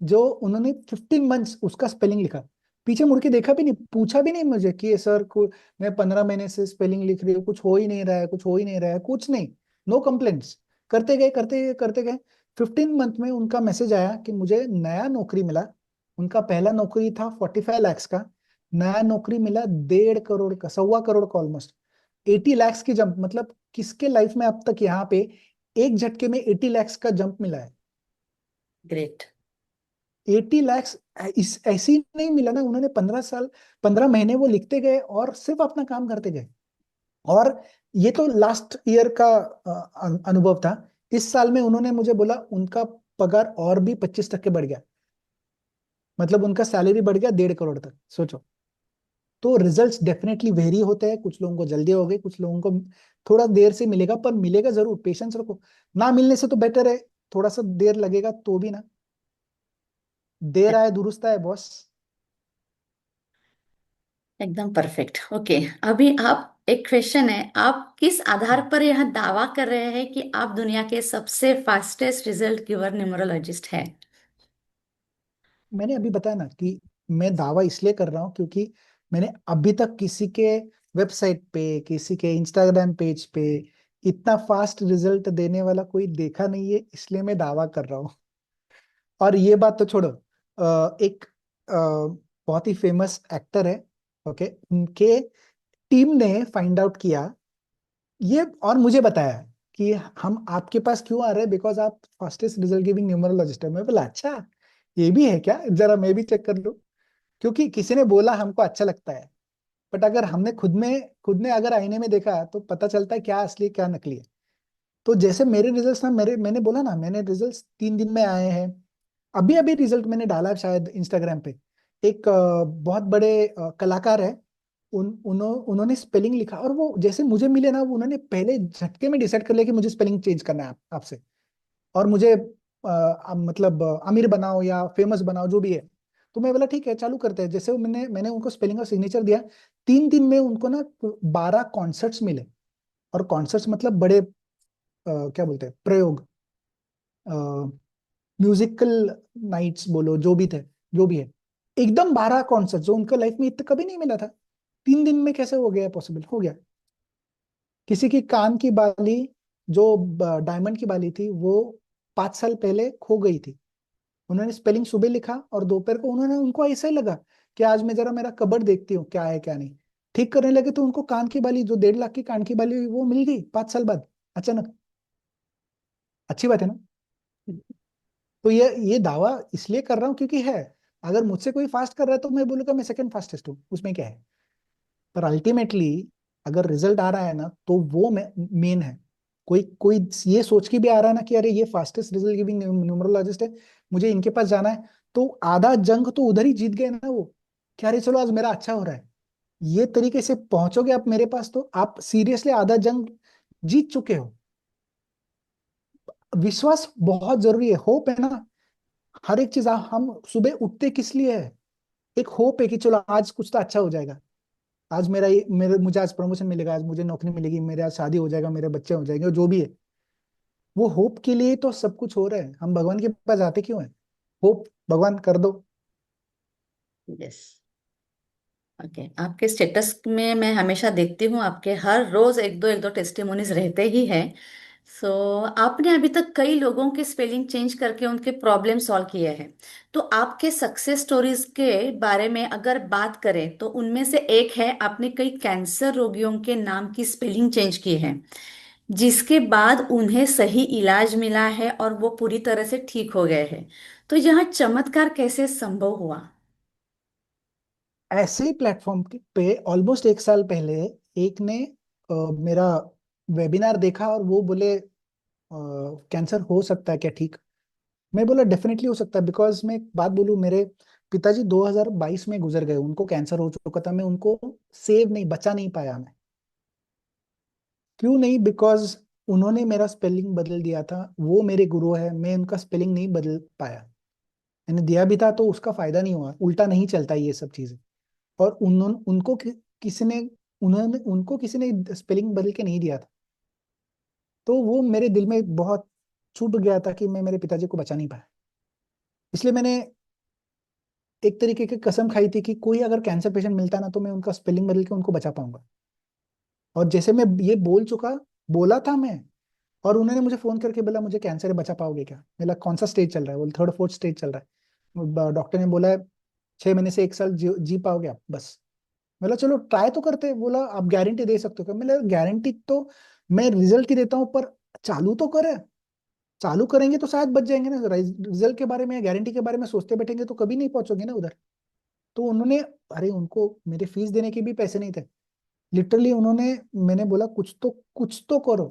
जो उन्होंने 15 मंथ्स उसका स्पेलिंग लिखा, पीछे मुड़ के देखा भी नहीं, पूछा भी नहीं मुझे कि सर को मैं 15 महीने से स्पेलिंग लिख रही हूँ, कुछ हो ही नहीं रहा है, कुछ हो ही नहीं रहा है, कुछ नहीं। No complaints. करते गए करते गए करते गए। 15 मंथ में उनका मैसेज आया कि मुझे नया नौकरी मिला। उनका पहला नौकरी था 45 lakhs का, नया नौकरी मिला 1.5 करोड़ का, 1.25 करोड़ का ऑलमोस्ट। 80 lakhs की जंप, मतलब किसके लाइफ में अब तक यहाँ पे एक झटके में 80 lakhs का जंप मिला है? ग्रेट। 80 lakhs इस ऐसे ही नहीं मिला ना, उन्होंने 15 साल, 15 महीने वो लिखते गए और सिर्फ अपना काम करते गए। और ये तो लास्ट ईयर का अनुभव था। इस साल में उन्होंने मुझे बोला उनका पगार और भी 25% बढ़ गया, मतलब उनका सैलरी बढ़ गया 1.5 करोड़ तक, सोचो। तो रिजल्ट्स डेफिनेटली वेरी होते हैं, कुछ लोगों को जल्दी हो गए, कुछ लोगों को थोड़ा देर से मिलेगा, पर मिलेगा जरूर, पेशेंस रखो। ना मिलने से तो बेटर है, थोड़ा सा देर लगेगा तो भी ना, देर आए दुरुस्त आए बॉस। एकदम परफेक्ट। ओके, अभी आप, एक क्वेश्चन है, आप किस आधार पर यह दावा कर रहे हैं कि आप दुनिया के सबसे फास्टेस्ट रिजल्ट गिवर न्यूमरोलॉजिस्ट हैं? मैंने अभी बताया ना कि मैं दावा इसलिए कर रहा हूँ क्योंकि मैंने अभी तक किसी के वेबसाइट पे, किसी के इंस्टाग्राम पेज पे इतना फास्ट रिजल्ट देने वाला कोई देखा नहीं है, इसलिए मैं दावा कर रहा हूँ। और ये बात तो छोड़ो, एक बहुत ही फेमस एक्टर है, ओके, उनके टीम ने फाइंड आउट किया ये और मुझे बताया कि हम आपके पास क्यों आ रहे हैं, बिकॉज आप फास्टेस्ट रिजल्ट गिविंग न्यूमरोलॉजिस्ट है। मैं बोला अच्छा, ये भी है क्या, जरा मैं भी चेक कर लूं। क्योंकि किसी ने बोला हमको अच्छा लगता है, बट अगर हमने खुद ने अगर आईने में देखा तो पता चलता है क्या असली क्या नकली है। तो जैसे मेरे रिजल्ट्स ना, मेरे मैंने बोला ना, मैंने रिजल्ट्स 3 दिन में आए हैं। अभी अभी रिजल्ट मैंने डाला है शायद इंस्टाग्राम पे। एक बहुत बड़े कलाकार है, उन्होंने स्पेलिंग लिखा, और वो जैसे मुझे मिले ना, वो उन्होंने पहले झटके में डिसाइड कर लिया कि मुझे स्पेलिंग चेंज करना है आपसे, और मुझे मतलब अमीर बनाओ या फेमस बनाओ जो भी है। तो मैं बोला ठीक है चालू करते हैं। जैसे वो मैंने मैंने उनको स्पेलिंग और सिग्नेचर दिया, 3 दिन में उनको ना 12 कॉन्सर्ट्स मिले। और कॉन्सर्ट्स मतलब बड़े क्या बोलते हैं, प्रयोग, म्यूजिकल नाइट्स बोलो, जो भी थे, जो भी है, एकदम 12 कॉन्सर्ट, जो उनका लाइफ में इतना कभी नहीं मिला था। 3 दिन में कैसे हो गया, पॉसिबल हो गया। किसी की कान की बाली, जो डायमंड की बाली थी, वो 5 साल पहले खो गई थी। उन्होंने स्पेलिंग सुबह लिखा और दोपहर को उन्होंने, उनको ऐसा ही लगा कि आज मैं जरा मेरा कबर्ड देखती हूँ क्या है क्या नहीं। ठीक करने लगे तो उनको कान की बाली, जो 1.5 लाख की कान की बाली हुई, वो मिल गई 5 साल बाद, अचानक। अच्छी बात है ना? तो ये दावा इसलिए कर रहा हूँ क्योंकि है। अगर मुझसे कोई फास्ट कर रहा है तो मैं बोलूंगा मैं सेकंड फास्टेस्ट हूँ, उसमें क्या है। पर अल्टीमेटली अगर रिजल्ट आ रहा है ना, तो वो मेन है। कोई कोई ये सोच के भी आ रहा है ना कि अरे ये फास्टेस्ट रिजल्ट गिविंग न्यूमरोलॉजिस्ट है, मुझे इनके पास जाना है, तो आधा जंग तो उधर ही जीत गए ना वो। कि अरे चलो आज मेरा अच्छा हो रहा है, ये तरीके से पहुंचोगे आप मेरे पास तो आप सीरियसली आधा जंग जीत चुके हो। विश्वास बहुत जरूरी है, होप है ना। हर एक चीज हम सुबह उठते किस लिए है? एक होप है कि चलो आज कुछ तो अच्छा हो जाएगा। आज मेरा ये मेरे मुझे आज प्रमोशन मिलेगा, आज मुझे नौकरी मिलेगी, मेरे आज शादी हो जाएगा, मेरे बच्चे हो जाएंगे, जो भी है। वो होप के लिए तो सब कुछ हो रहा है, हम भगवान के पास जाते क्यों है? होप, भगवान कर दो। यस। ओके, आपके स्टेटस में मैं हमेशा देखती हूँ, आपके हर रोज एक दो टेस्टिमोनीज रहते ही हैं। सो आपने अभी तक कई लोगों के स्पेलिंग चेंज करके उनके प्रॉब्लम सॉल्व किए हैं। तो आपके सक्सेस स्टोरीज के बारे में अगर बात करें तो उनमें से एक है, आपने कई कैंसर रोगियों के नाम की स्पेलिंग चेंज की है, जिसके बाद उन्हें सही इलाज मिला है और वो पूरी तरह से ठीक हो गए हैं। तो यह चमत्कार कैसे संभव हुआ? ऐसे ही प्लेटफॉर्म पे ऑलमोस्ट 1 साल पहले एक ने मेरा वेबिनार देखा और वो बोले कैंसर हो सकता है क्या ठीक? मैं बोला डेफिनेटली हो सकता है, बिकॉज मैं एक बात बोलूं, मेरे पिताजी 2022 में गुजर गए, उनको कैंसर हो चुका था, मैं उनको सेव नहीं, बचा नहीं पाया मैं। क्यों नहीं? बिकॉज उन्होंने मेरा स्पेलिंग बदल दिया था, वो मेरे गुरु है, मैं उनका स्पेलिंग नहीं बदल पाया। मैंने दिया भी था तो उसका फायदा नहीं हुआ, उल्टा नहीं चलता ये सब चीजें। और उन्होंने उनको किसी ने उन्होंने उनको किसी ने स्पेलिंग बदल के नहीं दिया था। तो वो मेरे दिल में बहुत चुभ गया था कि मैं मेरे पिताजी को बचा नहीं पाया। इसलिए मैंने एक तरीके की कसम खाई थी कि कोई अगर कैंसर पेशेंट मिलता ना तो मैं उनका स्पेलिंग बदल के उनको बचा पाऊंगा। और जैसे मैं ये बोला था मैं, और उन्होंने मुझे फोन करके बोला मुझे कैंसर है, बचा पाओगे क्या? मेरा कौन सा स्टेज चल रहा है? बोले थर्ड फोर्थ स्टेज चल रहा है। डॉक्टर ने बोला है 6 महीने से 1 साल जी पाओगे आप बस। बोला चलो ट्राई तो करते हैं। बोला आप गारंटी दे सकते हो क्या? मैंने गारंटी तो मैं रिजल्ट की देता हूँ, पर चालू तो करे। चालू करेंगे तो शायद बच जाएंगे ना। रिजल्ट के बारे में, गारंटी के बारे में सोचते बैठेंगे तो कभी नहीं पहुंचोगे ना उधर। तो उन्होंने, अरे उनको मेरे फीस देने के भी पैसे नहीं थे। लिटरली उन्होंने, मैंने बोला कुछ तो करो।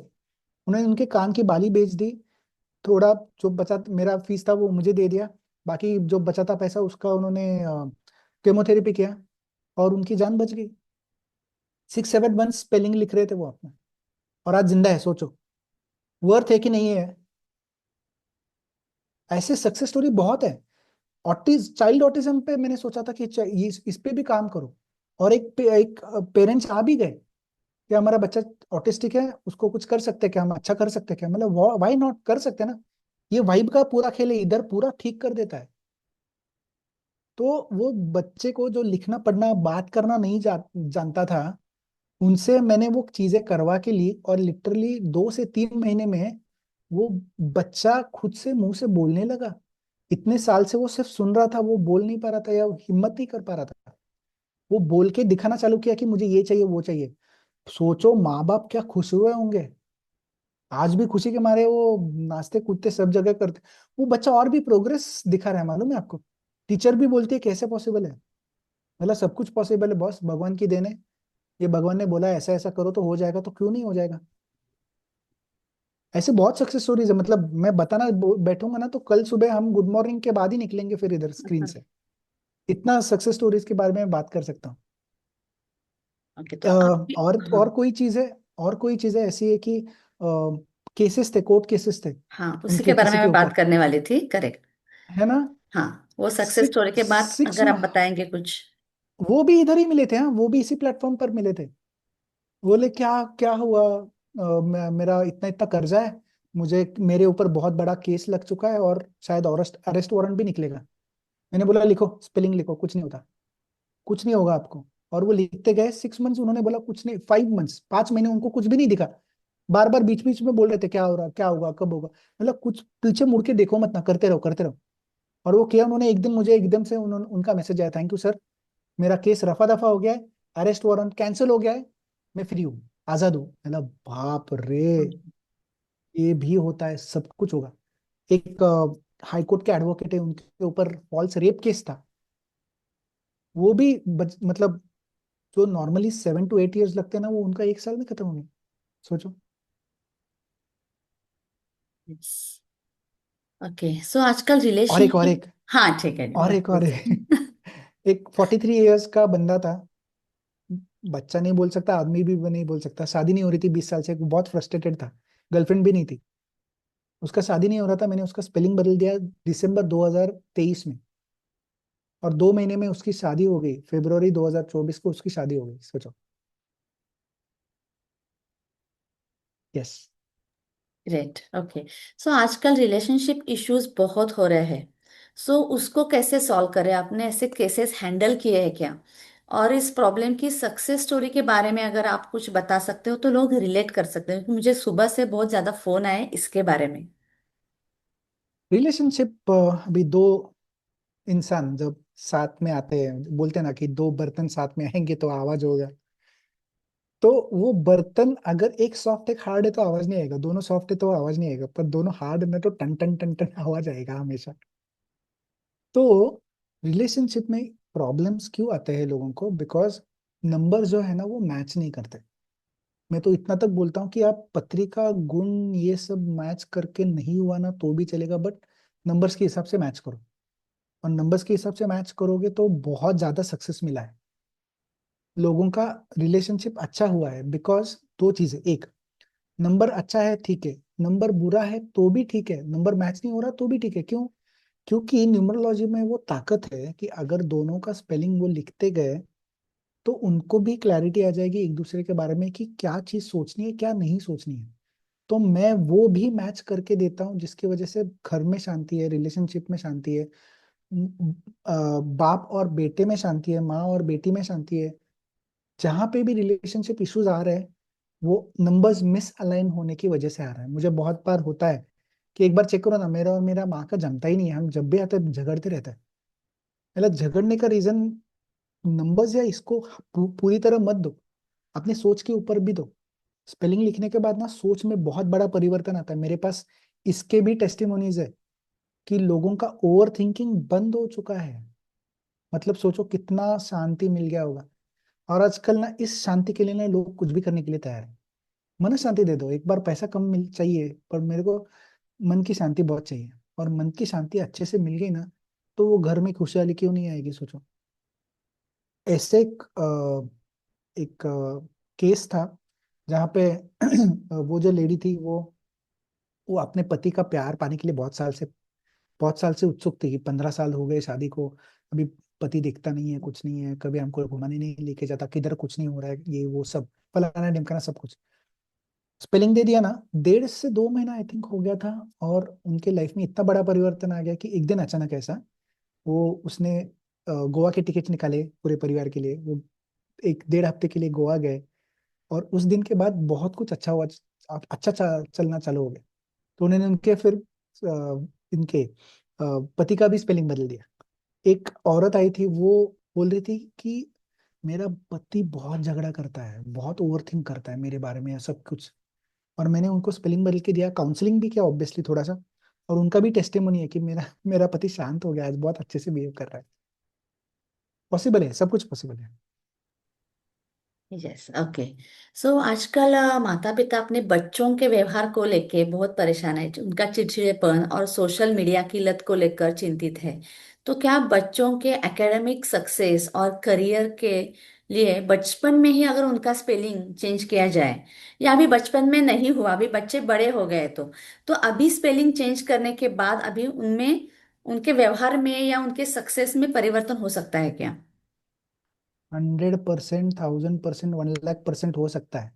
उन्होंने उनके कान की बाली बेच दी। थोड़ा जो बचा मेरा फीस था वो मुझे दे दिया। बाकी जो बचा था पैसा उसका उन्होंने केमोथेरेपी किया, और उनकी जान बच गई। 6 7 मंथ स्पेलिंग लिख रहे थे वो अपना, और आज जिंदा है। सोचो वर्थ है कि नहीं है। ऐसे सक्सेस स्टोरी बहुत है। चाइल्ड ऑटिज्म पे मैंने सोचा था कि इस पे भी काम करो। और एक पेरेंट्स आ भी गए कि हमारा बच्चा ऑटिस्टिक है, उसको कुछ कर सकते हैं क्या, हम अच्छा कर सकते हैं क्या? मतलब वाई नॉट, कर सकते हैं ना। ये वाइब का पूरा खेल है, इधर पूरा ठीक कर देता है। तो वो बच्चे को जो लिखना पढ़ना बात करना नहीं जानता था, उनसे मैंने वो चीजें करवा के ली, और लिटरली 2 से 3 महीने में वो बच्चा खुद से मुंह से बोलने लगा। इतने साल से वो सिर्फ सुन रहा था, वो बोल नहीं पा रहा था या हिम्मत नहीं कर पा रहा था। वो बोल के दिखाना चालू किया कि मुझे ये चाहिए वो चाहिए। सोचो माँ बाप क्या खुश हुए होंगे। आज भी खुशी के मारे वो नाचते कूदते सब जगह करते। वो बच्चा और भी प्रोग्रेस दिखा रहा है, मालूम है आपको? टीचर भी बोलती है कैसे पॉसिबल है? मतलब सब कुछ पॉसिबल है बॉस, भगवान की देन है। ये भगवान ने बोला ऐसा ऐसा करो तो हो जाएगा, तो क्यों नहीं हो जाएगा? ऐसे बहुत सक्सेस स्टोरीज है। मतलब मैं बताना बैठूंगा ना तो कल सुबह हम गुड मॉर्निंग के बाद ही निकलेंगे फिर इधर स्क्रीन से। इतना सक्सेस स्टोरीज के बारे में बात कर सकता हूँ। ओके, अ, तो आपकी, हाँ, और कोई चीजें ऐसी है कि केसेस थे, कोर्ट केसेस थे हाँ, उसी के उनके बारे में किसी के मैं बात ऊपर, करने वाली थी, करेक्ट। है ना? हाँ, वो सक्सेस स्टोरी के सिक्स बाद सिक्स अगर आप बताएंगे कुछ। वो भी इधर ही मिले थे। हाँ, वो भी इसी प्लेटफॉर्म पर मिले थे। बोले क्या क्या हुआ? मेरा इतना इतना कर्जा है, मुझे मेरे ऊपर बहुत बड़ा केस लग चुका है, और शायद अरेस्ट अरेस्ट वारंट भी निकलेगा। मैंने बोला लिखो, स्पेलिंग लिखो, कुछ नहीं होता, कुछ नहीं होगा आपको। और वो लिखते गए 6 मंथ्स। उन्होंने बोला कुछ नहीं, 5 मंथ्स, 5 महीने उनको कुछ भी नहीं दिखा। बार बार बीच बीच में बोल रहे थे क्या हो रहा, क्या होगा, कब होगा। मतलब कुछ पीछे मुड़ के देखो मत ना, करते रहो करते रहो। और वो किया उन्होंने। एक दिन मुझे एकदम से उनका मैसेज आया, थैंक यू सर, मेरा केस रफा दफा हो गया है, अरेस्ट वारंट कैंसिल हो गया है, मैं फ्री हूँ, आजाद हूँ। मतलब बाप रे, ये भी होता है, सब कुछ होगा। एक हाई कोर्ट के एडवोकेट है, उनके ऊपर फॉल्स रेप केस था। वो भी मतलब जो नॉर्मली 7 to 8 years लगते हैं ना, वो उनका 1 साल में खत्म हो गया। सोचो। ओके, सो आजकल और रिलेशनशिप, एक हाँ ठीक है, और एक एक 43 years का बंदा था। बच्चा नहीं बोल सकता, आदमी भी नहीं बोल सकता। शादी नहीं हो रही थी 20 साल से, बहुत फ्रस्ट्रेटेड था। गर्लफ्रेंड भी नहीं थी। उसका शादी नहीं हो रहा था, मैंने उसका स्पेलिंग बदल दिया दिसंबर 2023 में। और 2 महीने में उसकी शादी हो गई। फरवरी 2024 को उसकी शादी हो गई। सोचो। यस। Great, okay. सो आजकल रिलेशनशिप इश्यूज बहुत हो रहे हैं, सो उसको कैसे सॉल्व करें? आपने ऐसे केसेस हैंडल किए हैं क्या? और इस प्रॉब्लम की सक्सेस स्टोरी के बारे में अगर आप कुछ बता सकते हो तो लोग रिलेट कर सकते हैं, क्योंकि मुझे सुबह से बहुत ज्यादा फोन आए इसके बारे में। रिलेशनशिप, अभी दो इंसान जब साथ में आते हैं, बोलते हैं ना कि दो बर्तन साथ में आएंगे तो आवाज होगा। तो वो बर्तन अगर एक सॉफ्ट एक हार्ड है तो आवाज नहीं आएगा, दोनों सॉफ्ट है तो आवाज नहीं आएगा, पर दोनों हार्ड में तो टन टन टन टन आवाज आएगा हमेशा। तो रिलेशनशिप में प्रॉब्लम्स क्यों आते हैं लोगों को? बिकॉज नंबर जो है ना वो मैच नहीं करते। मैं तो इतना तक बोलता हूँ कि आप पत्रिका गुण ये सब मैच करके नहीं हुआ ना तो भी चलेगा, बट नंबर्स के हिसाब से मैच करो। और नंबर्स के हिसाब से मैच करोगे तो बहुत ज्यादा सक्सेस मिला है लोगों का। रिलेशनशिप अच्छा हुआ है बिकॉज दो चीजें। एक, नंबर अच्छा है ठीक है, नंबर बुरा है तो भी ठीक है, नंबर मैच नहीं हो रहा तो भी ठीक है। क्यों? क्योंकि न्यूमरोलॉजी में वो ताकत है कि अगर दोनों का स्पेलिंग वो लिखते गए तो उनको भी क्लैरिटी आ जाएगी एक दूसरे के बारे में कि क्या चीज सोचनी है क्या नहीं सोचनी है। तो मैं वो भी मैच करके देता हूँ जिसकी वजह से घर में शांति है, रिलेशनशिप में शांति है, बाप और बेटे में शांति है, माँ और बेटी में शांति है। जहां पे भी रिलेशनशिप इश्यूज आ रहे हैं वो नंबर्स मिस अलाइन होने की वजह से आ रहा है। मुझे बहुत बार होता है कि एक बार चेक करो ना, मेरा और मेरा माँ का जमता ही नहीं है, हम जब भी आते हैं झगड़ते रहते हैं। मतलब झगड़ने का रीजन नंबर्स या इसको पूरी तरह मत दो, अपनी सोच के ऊपर भी दो। स्पेलिंग लिखने के बाद ना सोच में बहुत बड़ा परिवर्तन आता है। मेरे पास इसके भी टेस्टिमोनीज है कि लोगों का ओवर थिंकिंग बंद हो चुका है। मतलब सोचो कितना शांति मिल गया होगा। और आजकल ना इस शांति के लिए ना लोग कुछ भी करने के लिए तैयार है। मन शांति दे दो, एक बार पैसा कम मिल चाहिए पर मेरे को मन की शांति बहुत चाहिए। और मन की शांति अच्छे से मिल गई ना तो वो घर में खुशहाली क्यों नहीं आएगी सोचो। ऐसे एक केस था जहाँ पे वो जो लेडी थी वो अपने पति का प्यार पाने के लिए बहुत साल से उत्सुक थी कि 15 साल हो गए शादी को, अभी पति दिखता नहीं है, कुछ नहीं है, कभी हमको घुमाने नहीं लेके जाता, किधर कुछ नहीं हो रहा है, ये वो सब फलाना ढिमकाना सब कुछ। स्पेलिंग दे दिया ना, 1.5 से 2 महीना आई थिंक हो गया था। और उनके लाइफ में इतना बड़ा परिवर्तन आ गया कि एक दिन अचानक ऐसा वो उसने गोवा के टिकट निकाले पूरे परिवार के लिए। वो 1 1.5 हफ्ते के लिए गोवा गए और उस दिन के बाद बहुत कुछ अच्छा हुआ, अच्छा चलना चालू हो गया। तो उन्होंने उनके फिर इनके पति का भी स्पेलिंग बदल दिया। एक औरत आई थी वो बोल रही थी कि मेरा पति बहुत झगड़ा करता है, बहुत ओवर थिंक करता है मेरे बारे में सब कुछ। और मैंने उनको स्पेलिंग बदल के दिया, काउंसलिंग भी किया ऑब्वियसली थोड़ा सा। और उनका भी टेस्टिमोनी है कि मेरा मेरा पति शांत हो गया, आज बहुत अच्छे से बिहेव कर रहा है। पॉसिबल है, सब कुछ पॉसिबल है। Yes, okay. सो आजकल माता पिता अपने बच्चों के व्यवहार को लेके बहुत परेशान है, उनका चिड़चिड़ेपन और सोशल मीडिया की लत को लेकर चिंतित है। तो क्या बच्चों के एकेडमिक सक्सेस और करियर के लिए बचपन में ही अगर उनका स्पेलिंग चेंज किया जाए, या अभी बचपन में नहीं हुआ, अभी बच्चे बड़े हो गए, तो अभी स्पेलिंग चेंज करने के बाद अभी उनमें, उनके व्यवहार में या उनके सक्सेस में परिवर्तन हो सकता है क्या? 100%, 1000%, 1 लाख% हो सकता है।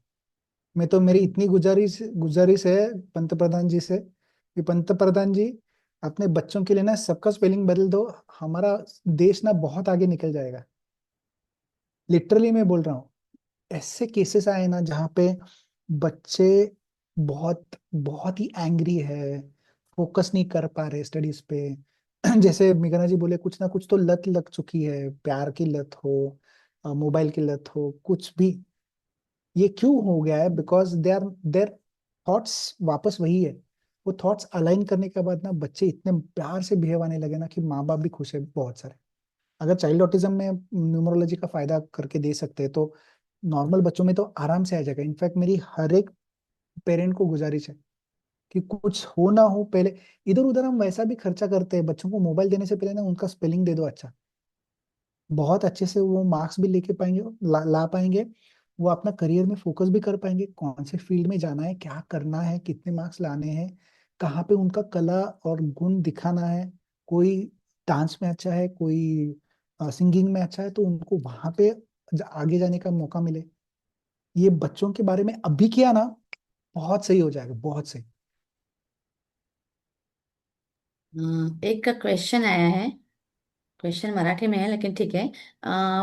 मैं तो मेरी इतनी गुजारिश गुजारिश है पंत प्रधान जी से कि पंत प्रधान जी अपने बच्चों के लिए ना सबका स्पेलिंग बदल दो, हमारा देश ना बहुत आगे निकल जाएगा। लिटरली मैं बोल रहा हूँ। ऐसे केसेस आए ना जहाँ पे बच्चे बहुत बहुत ही एंग्री है, फोकस नहीं कर पा रहे स्टडीज पे। जैसे मेघना जी बोले कुछ ना कुछ तो लत लग चुकी है, प्यार की लत हो, मोबाइल की लत हो, कुछ भी। ये क्यों हो गया है? बिकॉज देयर थॉट्स वापस वही है। वो थॉट्स अलाइन करने के बाद ना बच्चे इतने प्यार से बिहेव आने लगे ना कि माँ बाप भी खुश है बहुत सारे। अगर चाइल्ड ऑटिज्म में न्यूमरोलॉजी का फायदा करके दे सकते हैं तो नॉर्मल बच्चों में तो आराम से आ जाएगा। इनफैक्ट मेरी हर एक पेरेंट को गुजारिश है कि कुछ हो ना हो पहले, इधर उधर हम वैसा भी खर्चा करते हैं, बच्चों को मोबाइल देने से पहले ना उनका स्पेलिंग दे दो अच्छा। बहुत अच्छे से वो मार्क्स भी लेके पाएंगे, ला पाएंगे। वो अपना करियर में फोकस भी कर पाएंगे, कौन से फील्ड में जाना है, क्या करना है, कितने मार्क्स लाने हैं, कहाँ पे उनका कला और गुण दिखाना है। कोई डांस में अच्छा है, कोई सिंगिंग में अच्छा है, तो उनको वहां पे आगे जाने का मौका मिले। ये बच्चों के बारे में अभी किया ना बहुत सही हो जाएगा, बहुत सही। एक क्वेश्चन आया है, क्वेश्चन मराठी में है लेकिन ठीक है।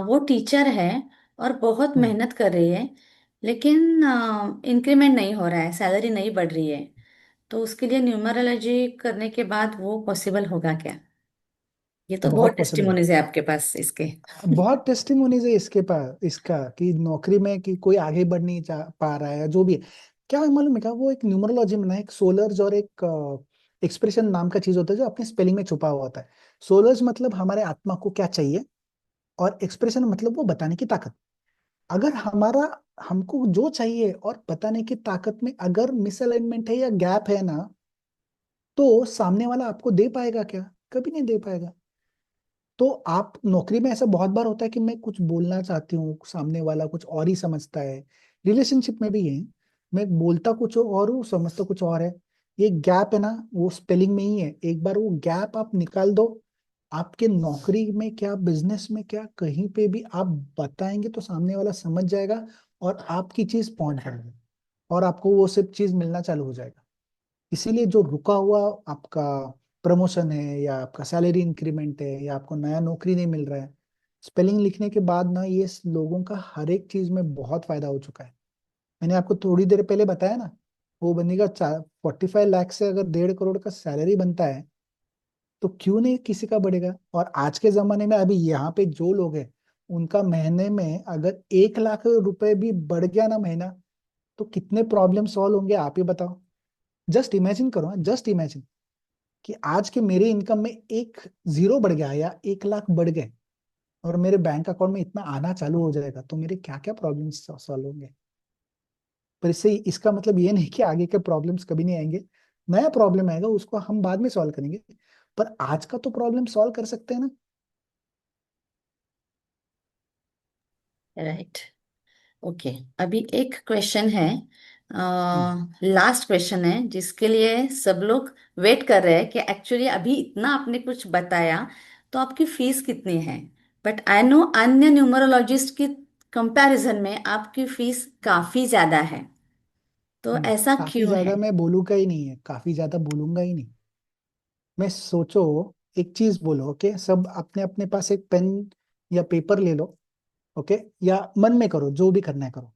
वो टीचर है और बहुत हम्म, मेहनत कर रही है, लेकिन इंक्रीमेंट नहीं हो रहा है, सैलरी नहीं बढ़ रही है। तो उसके लिए न्यूमरोलॉजी करने के बाद वो पॉसिबल होगा क्या? ये तो बहुत बहुत पॉसिबल है। टेस्टिमोनीज है आपके पास इसके। बहुत टेस्टिमोनीज है इसके पास, इसका कि नौकरी में कि कोई आगे बढ़ नहीं पा रहा है या जो भी है। क्या है मालूम है क्या? वो एक न्यूमरोलॉजी में ना एक सोलर्स और एक एक्सप्रेशन नाम का चीज होता है जो अपने स्पेलिंग में छुपा हुआ होता है। सोलर्स मतलब हमारे आत्मा को क्या चाहिए, और एक्सप्रेशन मतलब वो बताने की ताकत। अगर हमारा हमको जो चाहिए और बताने की ताकत में अगर मिसअलाइनमेंट है या गैप है ना, तो सामने वाला आपको दे पाएगा क्या? कभी नहीं दे पाएगा। तो आप नौकरी में ऐसा बहुत बार होता है कि मैं कुछ बोलना चाहती हूँ, सामने वाला कुछ और ही समझता है। रिलेशनशिप में भी है, मैं बोलता कुछ और हूँ, समझता कुछ और है। ये गैप है ना वो स्पेलिंग में ही है। एक बार वो गैप आप निकाल दो, आपके नौकरी में क्या, बिजनेस में क्या, कहीं पे भी आप बताएंगे तो सामने वाला समझ जाएगा और आपकी चीज पहुंच जाएगी और आपको वो सब चीज मिलना चालू हो जाएगा। इसीलिए जो रुका हुआ आपका प्रमोशन है या आपका सैलरी इंक्रीमेंट है या आपको नया नौकरी नहीं मिल रहा है, स्पेलिंग लिखने के बाद ना ये लोगों का हर एक चीज में बहुत फायदा हो चुका है। मैंने आपको थोड़ी देर पहले बताया ना, वो बंदी का 45 लाख से अगर 1.5 करोड़ का सैलरी बनता है तो क्यों नहीं किसी का बढ़ेगा। और आज के जमाने में अभी यहाँ पे जो लोग हैं उनका महीने में अगर 1 लाख रुपए भी बढ़ गया ना महीना, तो कितने प्रॉब्लम सॉल्व होंगे आप ही बताओ। जस्ट इमेजिन करो, जस्ट इमेजिन कि आज के मेरे इनकम में एक जीरो बढ़ गया या 1 लाख बढ़ गए और मेरे बैंक अकाउंट में इतना आना चालू हो जाएगा, तो मेरे क्या क्या प्रॉब्लम सॉल्व होंगे। पर इससे इसका मतलब ये नहीं कि आगे के प्रॉब्लम्स कभी नहीं आएंगे। नया प्रॉब्लम आएगा उसको हम बाद में सॉल्व करेंगे, पर आज का तो प्रॉब्लम सॉल्व कर सकते हैं ना। राइट। ओके। अभी एक क्वेश्चन है, हम्म, लास्ट क्वेश्चन है जिसके लिए सब लोग वेट कर रहे हैं कि एक्चुअली अभी इतना आपने कुछ बताया तो आपकी फीस कितनी है। बट आई नो अन्य न्यूमरोलॉजिस्ट की कंपैरिजन में आपकी फीस काफी ज्यादा है, तो ऐसा काफी क्यों है? ज्यादा मैं बोलूंगा ही नहीं है, काफी ज्यादा बोलूंगा ही नहीं। मैं सोचो, एक चीज बोलो, ओके, सब अपने अपने पास एक पेन या पेपर ले लो, ओके, या मन में करो, जो भी करना है करो।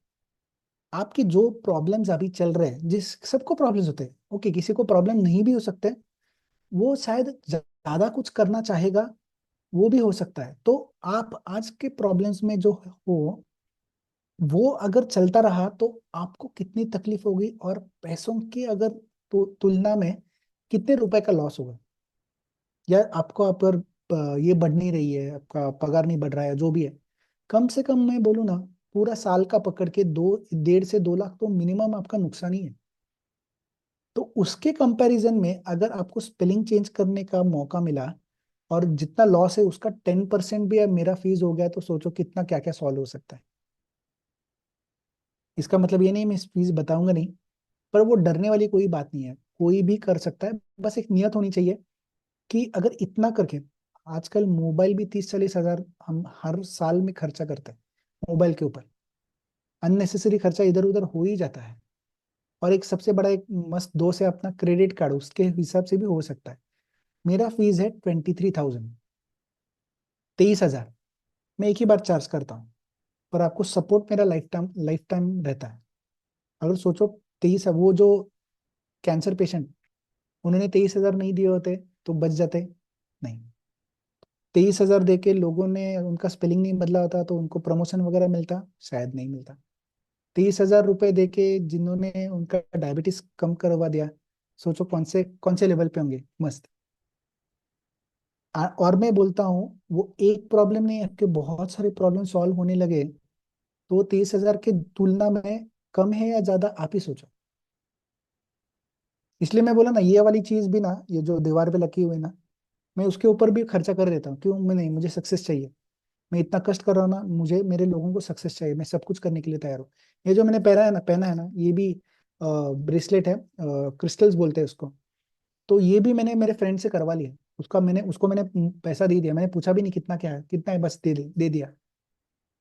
आपकी जो प्रॉब्लम्स अभी चल रहे हैं, जिस सबको प्रॉब्लम्स होते हैं, ओके, किसी को प्रॉब्लम नहीं भी हो सकते, वो शायद ज्यादा कुछ करना चाहेगा, वो भी हो सकता है। तो आप आज के प्रॉब्लम्स में जो हो, वो अगर चलता रहा तो आपको कितनी तकलीफ होगी और पैसों की अगर तुलना में कितने रुपए का लॉस होगा। या आपको अगर ये बढ़ नहीं रही है, आपका पगार नहीं बढ़ रहा है, जो भी है, कम से कम मैं बोलूँ ना, पूरा साल का पकड़ के 1.5 से 2 लाख तो मिनिमम आपका नुकसान ही है। तो उसके कंपैरिजन में अगर आपको स्पेलिंग चेंज करने का मौका मिला और जितना लॉस है उसका 10% भी अब मेरा फीस हो गया, तो सोचो कितना क्या क्या सॉल्व हो सकता है। इसका मतलब ये नहीं मैं फीस बताऊंगा नहीं, पर वो डरने वाली कोई बात नहीं है, कोई भी कर सकता है। बस एक नियत होनी चाहिए कि अगर इतना करके, आजकल मोबाइल भी 30-40 हजार हम हर साल में खर्चा करते हैं मोबाइल के ऊपर। अननेसेसरी खर्चा इधर उधर हो ही जाता है। और एक सबसे बड़ा एक मस्त दोस्त है अपना क्रेडिट कार्ड, उसके हिसाब से भी हो सकता है। मेरा फीस है 23,000, 23 हजार। मैं एक ही बार चार्ज करता हूँ, पर आपको सपोर्ट मेरा लाइफ टाइम रहता है। अगर सोचो, 23, वो जो कैंसर पेशेंट, उन्होंने 23 हजार नहीं दिए होते तो बच जाते? नहीं। 23 हजार दे के लोगों ने उनका स्पेलिंग नहीं बदला होता तो उनको प्रमोशन वगैरह मिलता? शायद नहीं मिलता। 30 हजार रुपए दे के जिन्होंने उनका डायबिटीज कम करवा दिया, सोचो कौन से लेवल पे होंगे, मस्त। और मैं बोलता हूँ वो एक प्रॉब्लम नहीं, आपके बहुत सारे प्रॉब्लम सॉल्व होने लगे, तो 30 हजार के तुलना में कम है या ज्यादा, आप ही सोचो। इसलिए मैं बोला ना, ये वाली चीज भी ना, ये जो दीवार पे लगी हुई है ना, मैं उसके ऊपर भी खर्चा कर देता हूँ। क्यों? मैं नहीं, मुझे सक्सेस चाहिए। मैं इतना कष्ट कर रहा हूँ ना, मुझे मेरे लोगों को सक्सेस चाहिए, मैं सब कुछ करने के लिए तैयार हूँ। ये जो मैंने पहना है ना, ये भी ब्रेसलेट है, क्रिस्टल्स बोलते हैं उसको। तो ये भी मैंने मेरे फ्रेंड से करवा लिया। उसको मैंने पैसा दे दिया, मैंने पूछा भी नहीं कितना क्या है, कितना है, बस दे दिया।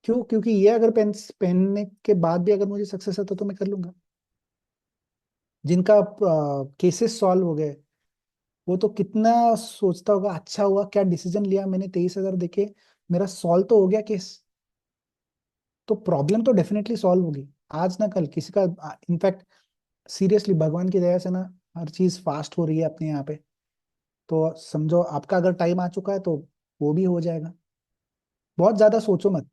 क्यों? क्योंकि ये अगर पहनने के बाद भी अगर मुझे सक्सेस आता तो मैं कर लूंगा। जिनका केसेस सॉल्व हो गए, वो तो कितना सोचता होगा, अच्छा हुआ क्या डिसीजन लिया मैंने, 23 हजार देके मेरा सॉल्व तो हो गया केस। तो प्रॉब्लम तो डेफिनेटली सॉल्व होगी आज ना कल किसी का। इनफैक्ट सीरियसली भगवान की दया से ना, हर चीज फास्ट हो रही है अपने यहाँ पे। तो समझो आपका अगर टाइम आ चुका है तो वो भी हो जाएगा। बहुत ज्यादा सोचो मत,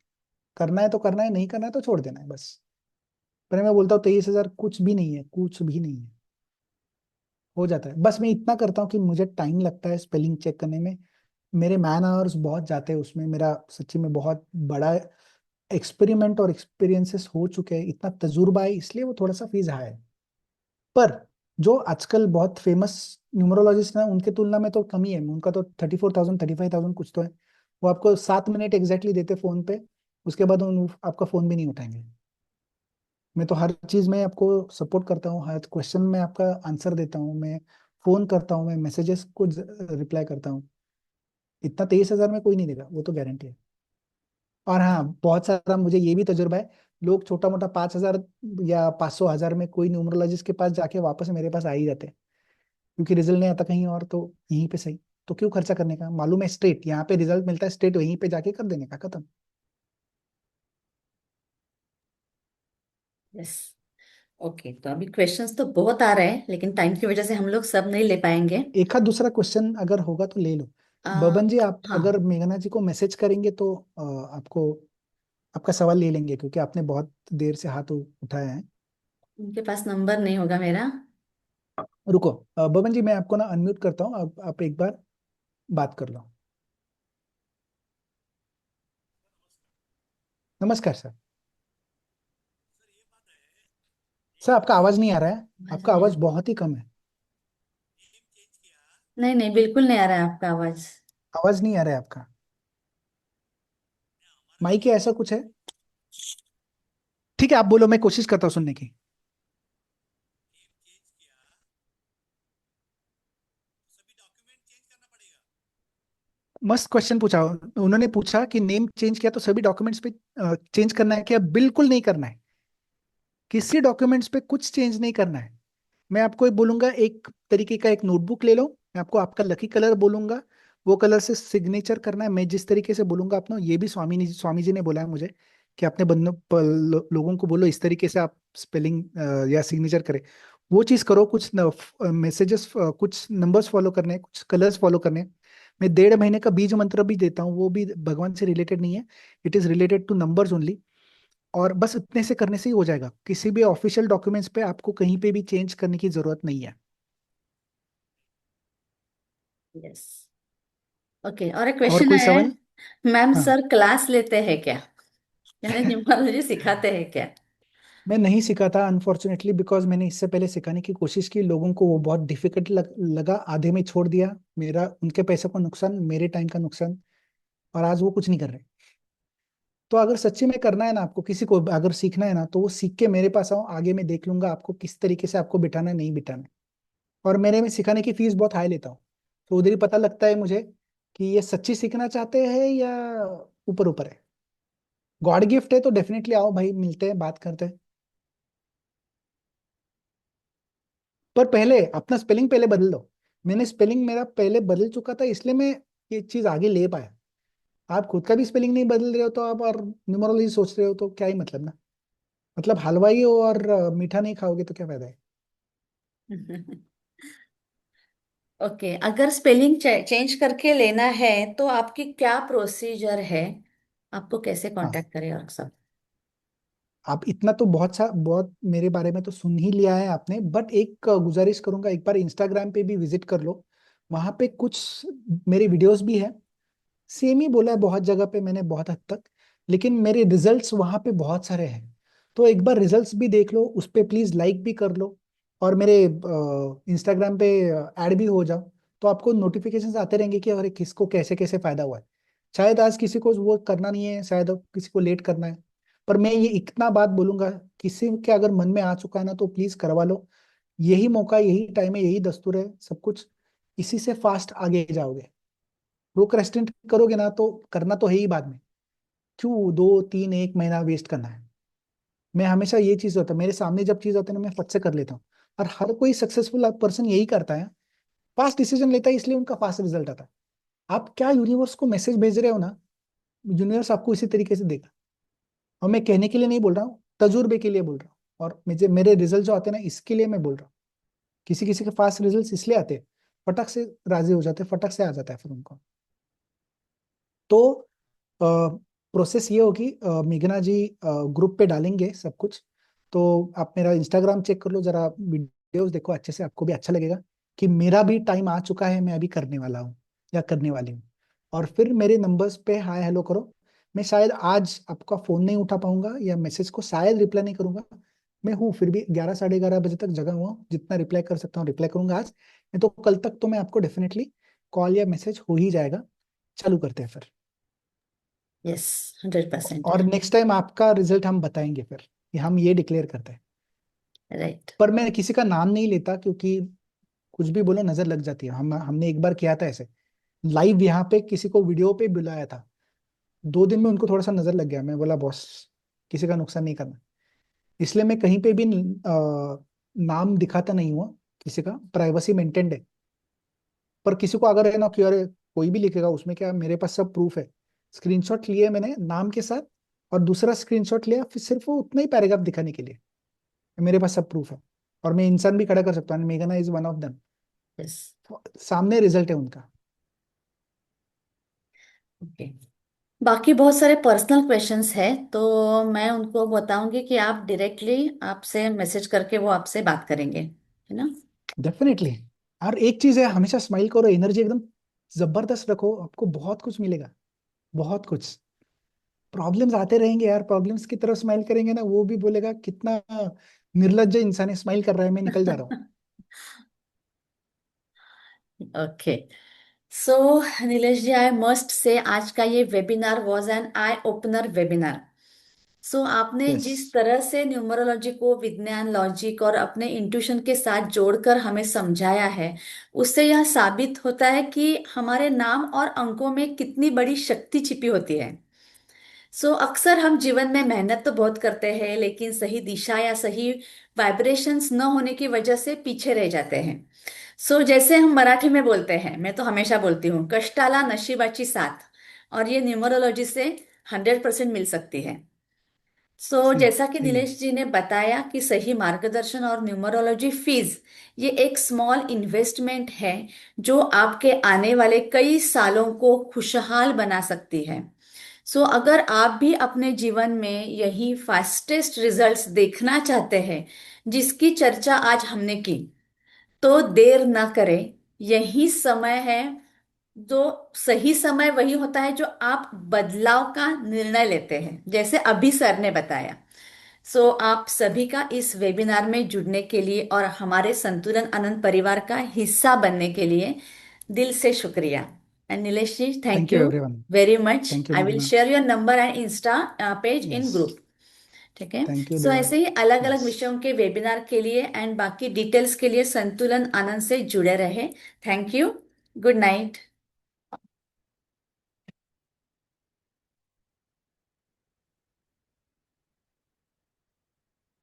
करना है तो करना है, नहीं करना है तो छोड़ देना है बस। पर मैं बोलता हूँ 23 हजार कुछ भी नहीं है, कुछ भी नहीं है, हो जाता है। बस मैं इतना करता हूँ कि मुझे टाइम लगता है स्पेलिंग चेक करने में, मेरे मैन आवर्स बहुत जाते हैं उसमें, मेरा सच्ची में बहुत बड़ा एक्सपेरिमेंट और एक्सपीरियंसेस हो चुके हैं, इतना तजुर्बा है, इसलिए वो थोड़ा सा फीस हाई है। पर जो आजकल बहुत फेमस न्यूमरोलॉजिस्ट हैं उनके तुलना में तो कम ही है, उनका तो 34,000 35,000 कुछ तो है। वो आपको 7 मिनट एग्जैक्टली देते फोन पे, उसके बाद आपका फोन भी नहीं उठाएंगे। मैं तो हर चीज में आपको सपोर्ट करता हूँ, हर क्वेश्चन में आपका आंसर देता हूँ मैं, फोन करता हूँ मैं, मैसेजेस को रिप्लाई करता हूँ। इतना 23,000 में कोई नहीं देगा, वो तो गारंटी है। और हाँ, बहुत सारा मुझे ये भी तजुर्बा है, लोग छोटा मोटा 5,000 या 500,000 में कोई न्यूमरोलॉजिस्ट के पास जाके वापस मेरे पास आ ही जाते हैं, क्योंकि रिजल्ट नहीं आता कहीं और तो यहीं पे सही। तो क्यों खर्चा करने का, मालूम है स्ट्रेट यहाँ पे रिजल्ट मिलता है, स्ट्रेट वहीं पे जाके कर देने का, खत्म। यस। ओके, तो अभी क्वेश्चंस तो बहुत आ रहे हैं, लेकिन टाइम की वजह से हम लोग सब नहीं ले पाएंगे। एक आध दूसरा क्वेश्चन अगर होगा तो ले लो। आ, बबन जी, आप अगर हाँ। मेघना जी को मैसेज करेंगे तो आपको आपका सवाल ले लेंगे, क्योंकि आपने बहुत देर से हाथ उठाया है। उनके पास नंबर नहीं होगा मेरा। रुको, बबन जी मैं आपको ना अनम्यूट करता हूँ, आप एक बार बात कर लो। नमस्कार सर। सर आपका आवाज नहीं आ रहा है, आवाज आपका नहीं आ आवाज रही। बहुत ही कम है। नहीं नहीं, बिल्कुल नहीं आ रहा है आपका आवाज। आवाज नहीं आ रहा है आपका, माइक या ऐसा कुछ है? ठीक है, आप बोलो, मैं कोशिश करता हूँ सुनने की। मस्त क्वेश्चन पूछा। उन्होंने पूछा कि नेम चेंज किया तो सभी डॉक्यूमेंट्स पे चेंज करना है क्या? बिल्कुल नहीं करना है, किसी डॉक्यूमेंट्स पे कुछ चेंज नहीं करना है। मैं आपको एक बोलूंगा, एक तरीके का एक नोटबुक ले लो, मैं आपको आपका लकी कलर बोलूंगा, वो कलर से सिग्नेचर करना है। मैं जिस तरीके से बोलूंगा, आपने ये भी स्वामी जी ने बोला है मुझे कि अपने बंदों लोगों को बोलो इस तरीके से आप स्पेलिंग या सिग्नेचर करें। वो चीज करो, कुछ मैसेजेस, कुछ नंबर्स फॉलो करने हैं, कुछ कलर्स फॉलो करने हैं। मैं 1.5 महीने का बीज मंत्र भी देता हूँ, वो भी भगवान से रिलेटेड नहीं है, it is related two numbers only. और बस इतने से करने से ही हो जाएगा, किसी भी ऑफिशियल डॉक्यूमेंट्स पे आपको कहीं पे भी चेंज करने की जरूरत नहीं है। यस। ओके, और एक और क्वेश्चन कोई है। सवाल? मैम, हाँ। सर क्लास लेते हैं क्या? यानी न्यूमरोलॉजी सिखाते हैं क्या? मैं नहीं सीखा था अनफॉर्चुनेटली, बिकॉज मैंने इससे पहले सिखाने की कोशिश की, लोगों को वो बहुत डिफिकल्ट लगा, आधे में छोड़ दिया। मेरा उनके पैसे का नुकसान, मेरे टाइम का नुकसान, और आज वो कुछ नहीं कर रहे। तो अगर सच्ची में करना है ना, आपको किसी को अगर सीखना है ना, तो वो सीख के मेरे पास आओ, आगे मैं देख लूंगा आपको किस तरीके से आपको बिठाना है, नहीं बिठाना है। और मेरे में सिखाने की फीस बहुत हाई लेता हूँ, तो उधर ही पता लगता है मुझे कि ये सच्ची सीखना चाहते हैं या ऊपर ऊपर है। गॉड गिफ्ट है तो डेफिनेटली आओ भाई, मिलते हैं, बात करते हैं। पर पहले अपना स्पेलिंग पहले बदल लो। मैंने स्पेलिंग मेरा पहले बदल चुका था, इसलिए मैं ये चीज आगे ले पाया। आप खुद का भी स्पेलिंग नहीं बदल रहे हो तो आप और न्यूमरोलॉजी सोच रहे हो तो क्या ही मतलब ना। मतलब हलवाई हो और मीठा नहीं खाओगे तो क्या फायदा है। ओके, अगर स्पेलिंग चेंज करके लेना है तो आपकी क्या प्रोसीजर है? आपको कैसे हाँ, कांटेक्ट करें और सब? आप इतना तो बहुत मेरे बारे में तो सुन ही लिया है आपने, बट एक गुजारिश करूंगा, एक बार इंस्टाग्राम पे भी विजिट कर लो। वहां पे कुछ मेरे वीडियोस भी है, सेम ही बोला है बहुत जगह पे मैंने, बहुत हद तक। लेकिन मेरे रिजल्ट्स वहां पे बहुत सारे हैं, तो एक बार रिजल्ट्स भी देख लो, उस पे प्लीज लाइक भी कर लो। और मेरे इंस्टाग्राम पे ऐड भी हो जाओ, तो आपको नोटिफिकेशंस आते रहेंगे कि अरे किसको कैसे कैसे फायदा हुआ है। शायद आज किसी को वो करना नहीं है, शायद अब किसी को लेट करना है, पर मैं ये इतना बात बोलूंगा, किसी के अगर मन में आ चुका है ना तो प्लीज करवा लो। यही मौका, यही टाइम है, यही दस्तूर है, सब कुछ इसी से फास्ट आगे जाओगे। प्रोक्रेस्टिनेट करोगे ना तो करना तो है ही बाद में, क्यों 2 3 1 महीना वेस्ट करना है। मैं हमेशा ये चीज होता है, मेरे सामने जब चीज होती है ना, मैं फट से कर लेता हूँ। और हर कोई सक्सेसफुल पर्सन यही करता है, फास्ट डिसीजन लेता है, इसलिए उनका फास्ट रिजल्ट आता है। आप क्या यूनिवर्स को मैसेज भेज रहे हो ना, यूनिवर्स आपको इसी तरीके से देगा। और मैं कहने के लिए नहीं बोल रहा हूँ, तजुर्बे के लिए बोल रहा हूँ। और मुझे मेरे रिजल्ट जो आते हैं ना, इसके लिए मैं बोल रहा हूँ। किसी किसी के फास्ट रिजल्ट इसलिए आते हैं, फटक से राजी हो जाते हैं, फटक से आ जाता है फिर उनको। तो प्रोसेस ये होगी, मेघना जी ग्रुप पे डालेंगे सब कुछ। तो आप मेरा इंस्टाग्राम चेक कर लो जरा, वीडियोस देखो अच्छे से, आपको भी अच्छा लगेगा कि मेरा भी टाइम आ चुका है, मैं अभी करने वाला हूँ या करने वाली हूँ। और फिर मेरे नंबर्स पे हाय हेलो करो। मैं शायद आज आपका फोन नहीं उठा पाऊंगा या मैसेज को शायद रिप्लाई नहीं करूंगा, मैं हूँ फिर भी 11 साढ़े 11 बजे तक जगा हुआ हूँ, जितना रिप्लाई कर सकता हूँ रिप्लाई करूंगा आज। नहीं तो कल तक तो मैं आपको डेफिनेटली कॉल या मैसेज हो ही जाएगा। चालू करते हैं फिर। यस, 100%। और नेक्स्ट टाइम आपका रिजल्ट हम बताएंगे फिर, कि हम ये डिक्लेयर करते हैं। राइट। पर मैं किसी का नाम नहीं लेता, क्योंकि कुछ भी बोलो नजर लग जाती है, हमने एक बार किया था ऐसे। लाइव यहाँ पे किसी को वीडियो पे बुलाया था। 2 दिन में उनको थोड़ा सा नजर लग गया। मैं बोला बॉस, किसी का नुकसान नहीं करना, इसलिए मैं कहीं पे भी नाम दिखाता नहीं हुआ किसी का, प्राइवेसी मेंटेन्ड है। पर किसी को अगर है ना कि अरे कोई भी लिखेगा उसमें क्या, मेरे पास सब प्रूफ है। स्क्रीनशॉट लिए मैंने नाम के साथ, और दूसरा स्क्रीनशॉट लिया फिर सिर्फ वो उतना ही पैराग्राफ दिखाने के लिए। मेरे पास सब प्रूफ है, और मैं इंसान भी खड़ा कर सकता हूँ, मेघना is one of them. Yes. सामने रिजल्ट है उनका। ओके। बाकी बहुत सारे पर्सनल क्वेश्चंस है, तो मैं उनको बताऊंगी कि आप डायरेक्टली आपसे मैसेज करके वो आपसे बात करेंगे, है ना? डेफिनेटली। और एक चीज है, हमेशा स्माइल करो, एनर्जी एकदम जबरदस्त रखो, आपको बहुत कुछ मिलेगा, बहुत कुछ। प्रॉब्लम्स आते रहेंगे यार, प्रॉब्लम्स की तरफ स्माइल करेंगे ना, वो भी बोलेगा कितना निर्लज्ज इंसान है, स्माइल कर रहा है, मैं निकल जा रहा हूँ। Okay. So Nilesh ji, I must say आज का ये webinar was an eye opener webinar. So आपने यस। जिस तरह से न्यूमरोलॉजी को विज्ञान, लॉजिक और अपने इंट्यूशन के साथ जोड़कर हमें समझाया है, उससे यह साबित होता है कि हमारे नाम और अंकों में कितनी बड़ी शक्ति छिपी होती है। अक्सर हम जीवन में मेहनत तो बहुत करते हैं, लेकिन सही दिशा या सही वाइब्रेशंस न होने की वजह से पीछे रह जाते हैं। जैसे हम मराठी में बोलते हैं, मैं तो हमेशा बोलती हूँ, कष्टाला नशिबाची साथ। और ये न्यूमरोलॉजी से 100% मिल सकती है। सही जैसा कि सही है। नीलेश जी ने बताया कि सही मार्गदर्शन और न्यूमरोलॉजी फीस, ये एक स्मॉल इन्वेस्टमेंट है जो आपके आने वाले कई सालों को खुशहाल बना सकती है। अगर आप भी अपने जीवन में यही फास्टेस्ट रिजल्ट्स देखना चाहते हैं जिसकी चर्चा आज हमने की, तो देर ना करें। यही समय है। जो सही समय वही होता है जो आप बदलाव का निर्णय लेते हैं, जैसे अभी सर ने बताया। आप सभी का इस वेबिनार में जुड़ने के लिए और हमारे संतुलन आनंद परिवार का हिस्सा बनने के लिए दिल से शुक्रिया। And Nilesh ji, thank thank you you everyone. Very much. Thank you I will मेघना। Share your number and insta page in yes. Group. ठीक है। थैंक यू देवा। ऐसे ही अलग अलग यस। विषयों के वेबिनार के लिए एंड बाकी डिटेल्स के लिए संतुलन आनंद से जुड़े रहे। Thank you. Good night.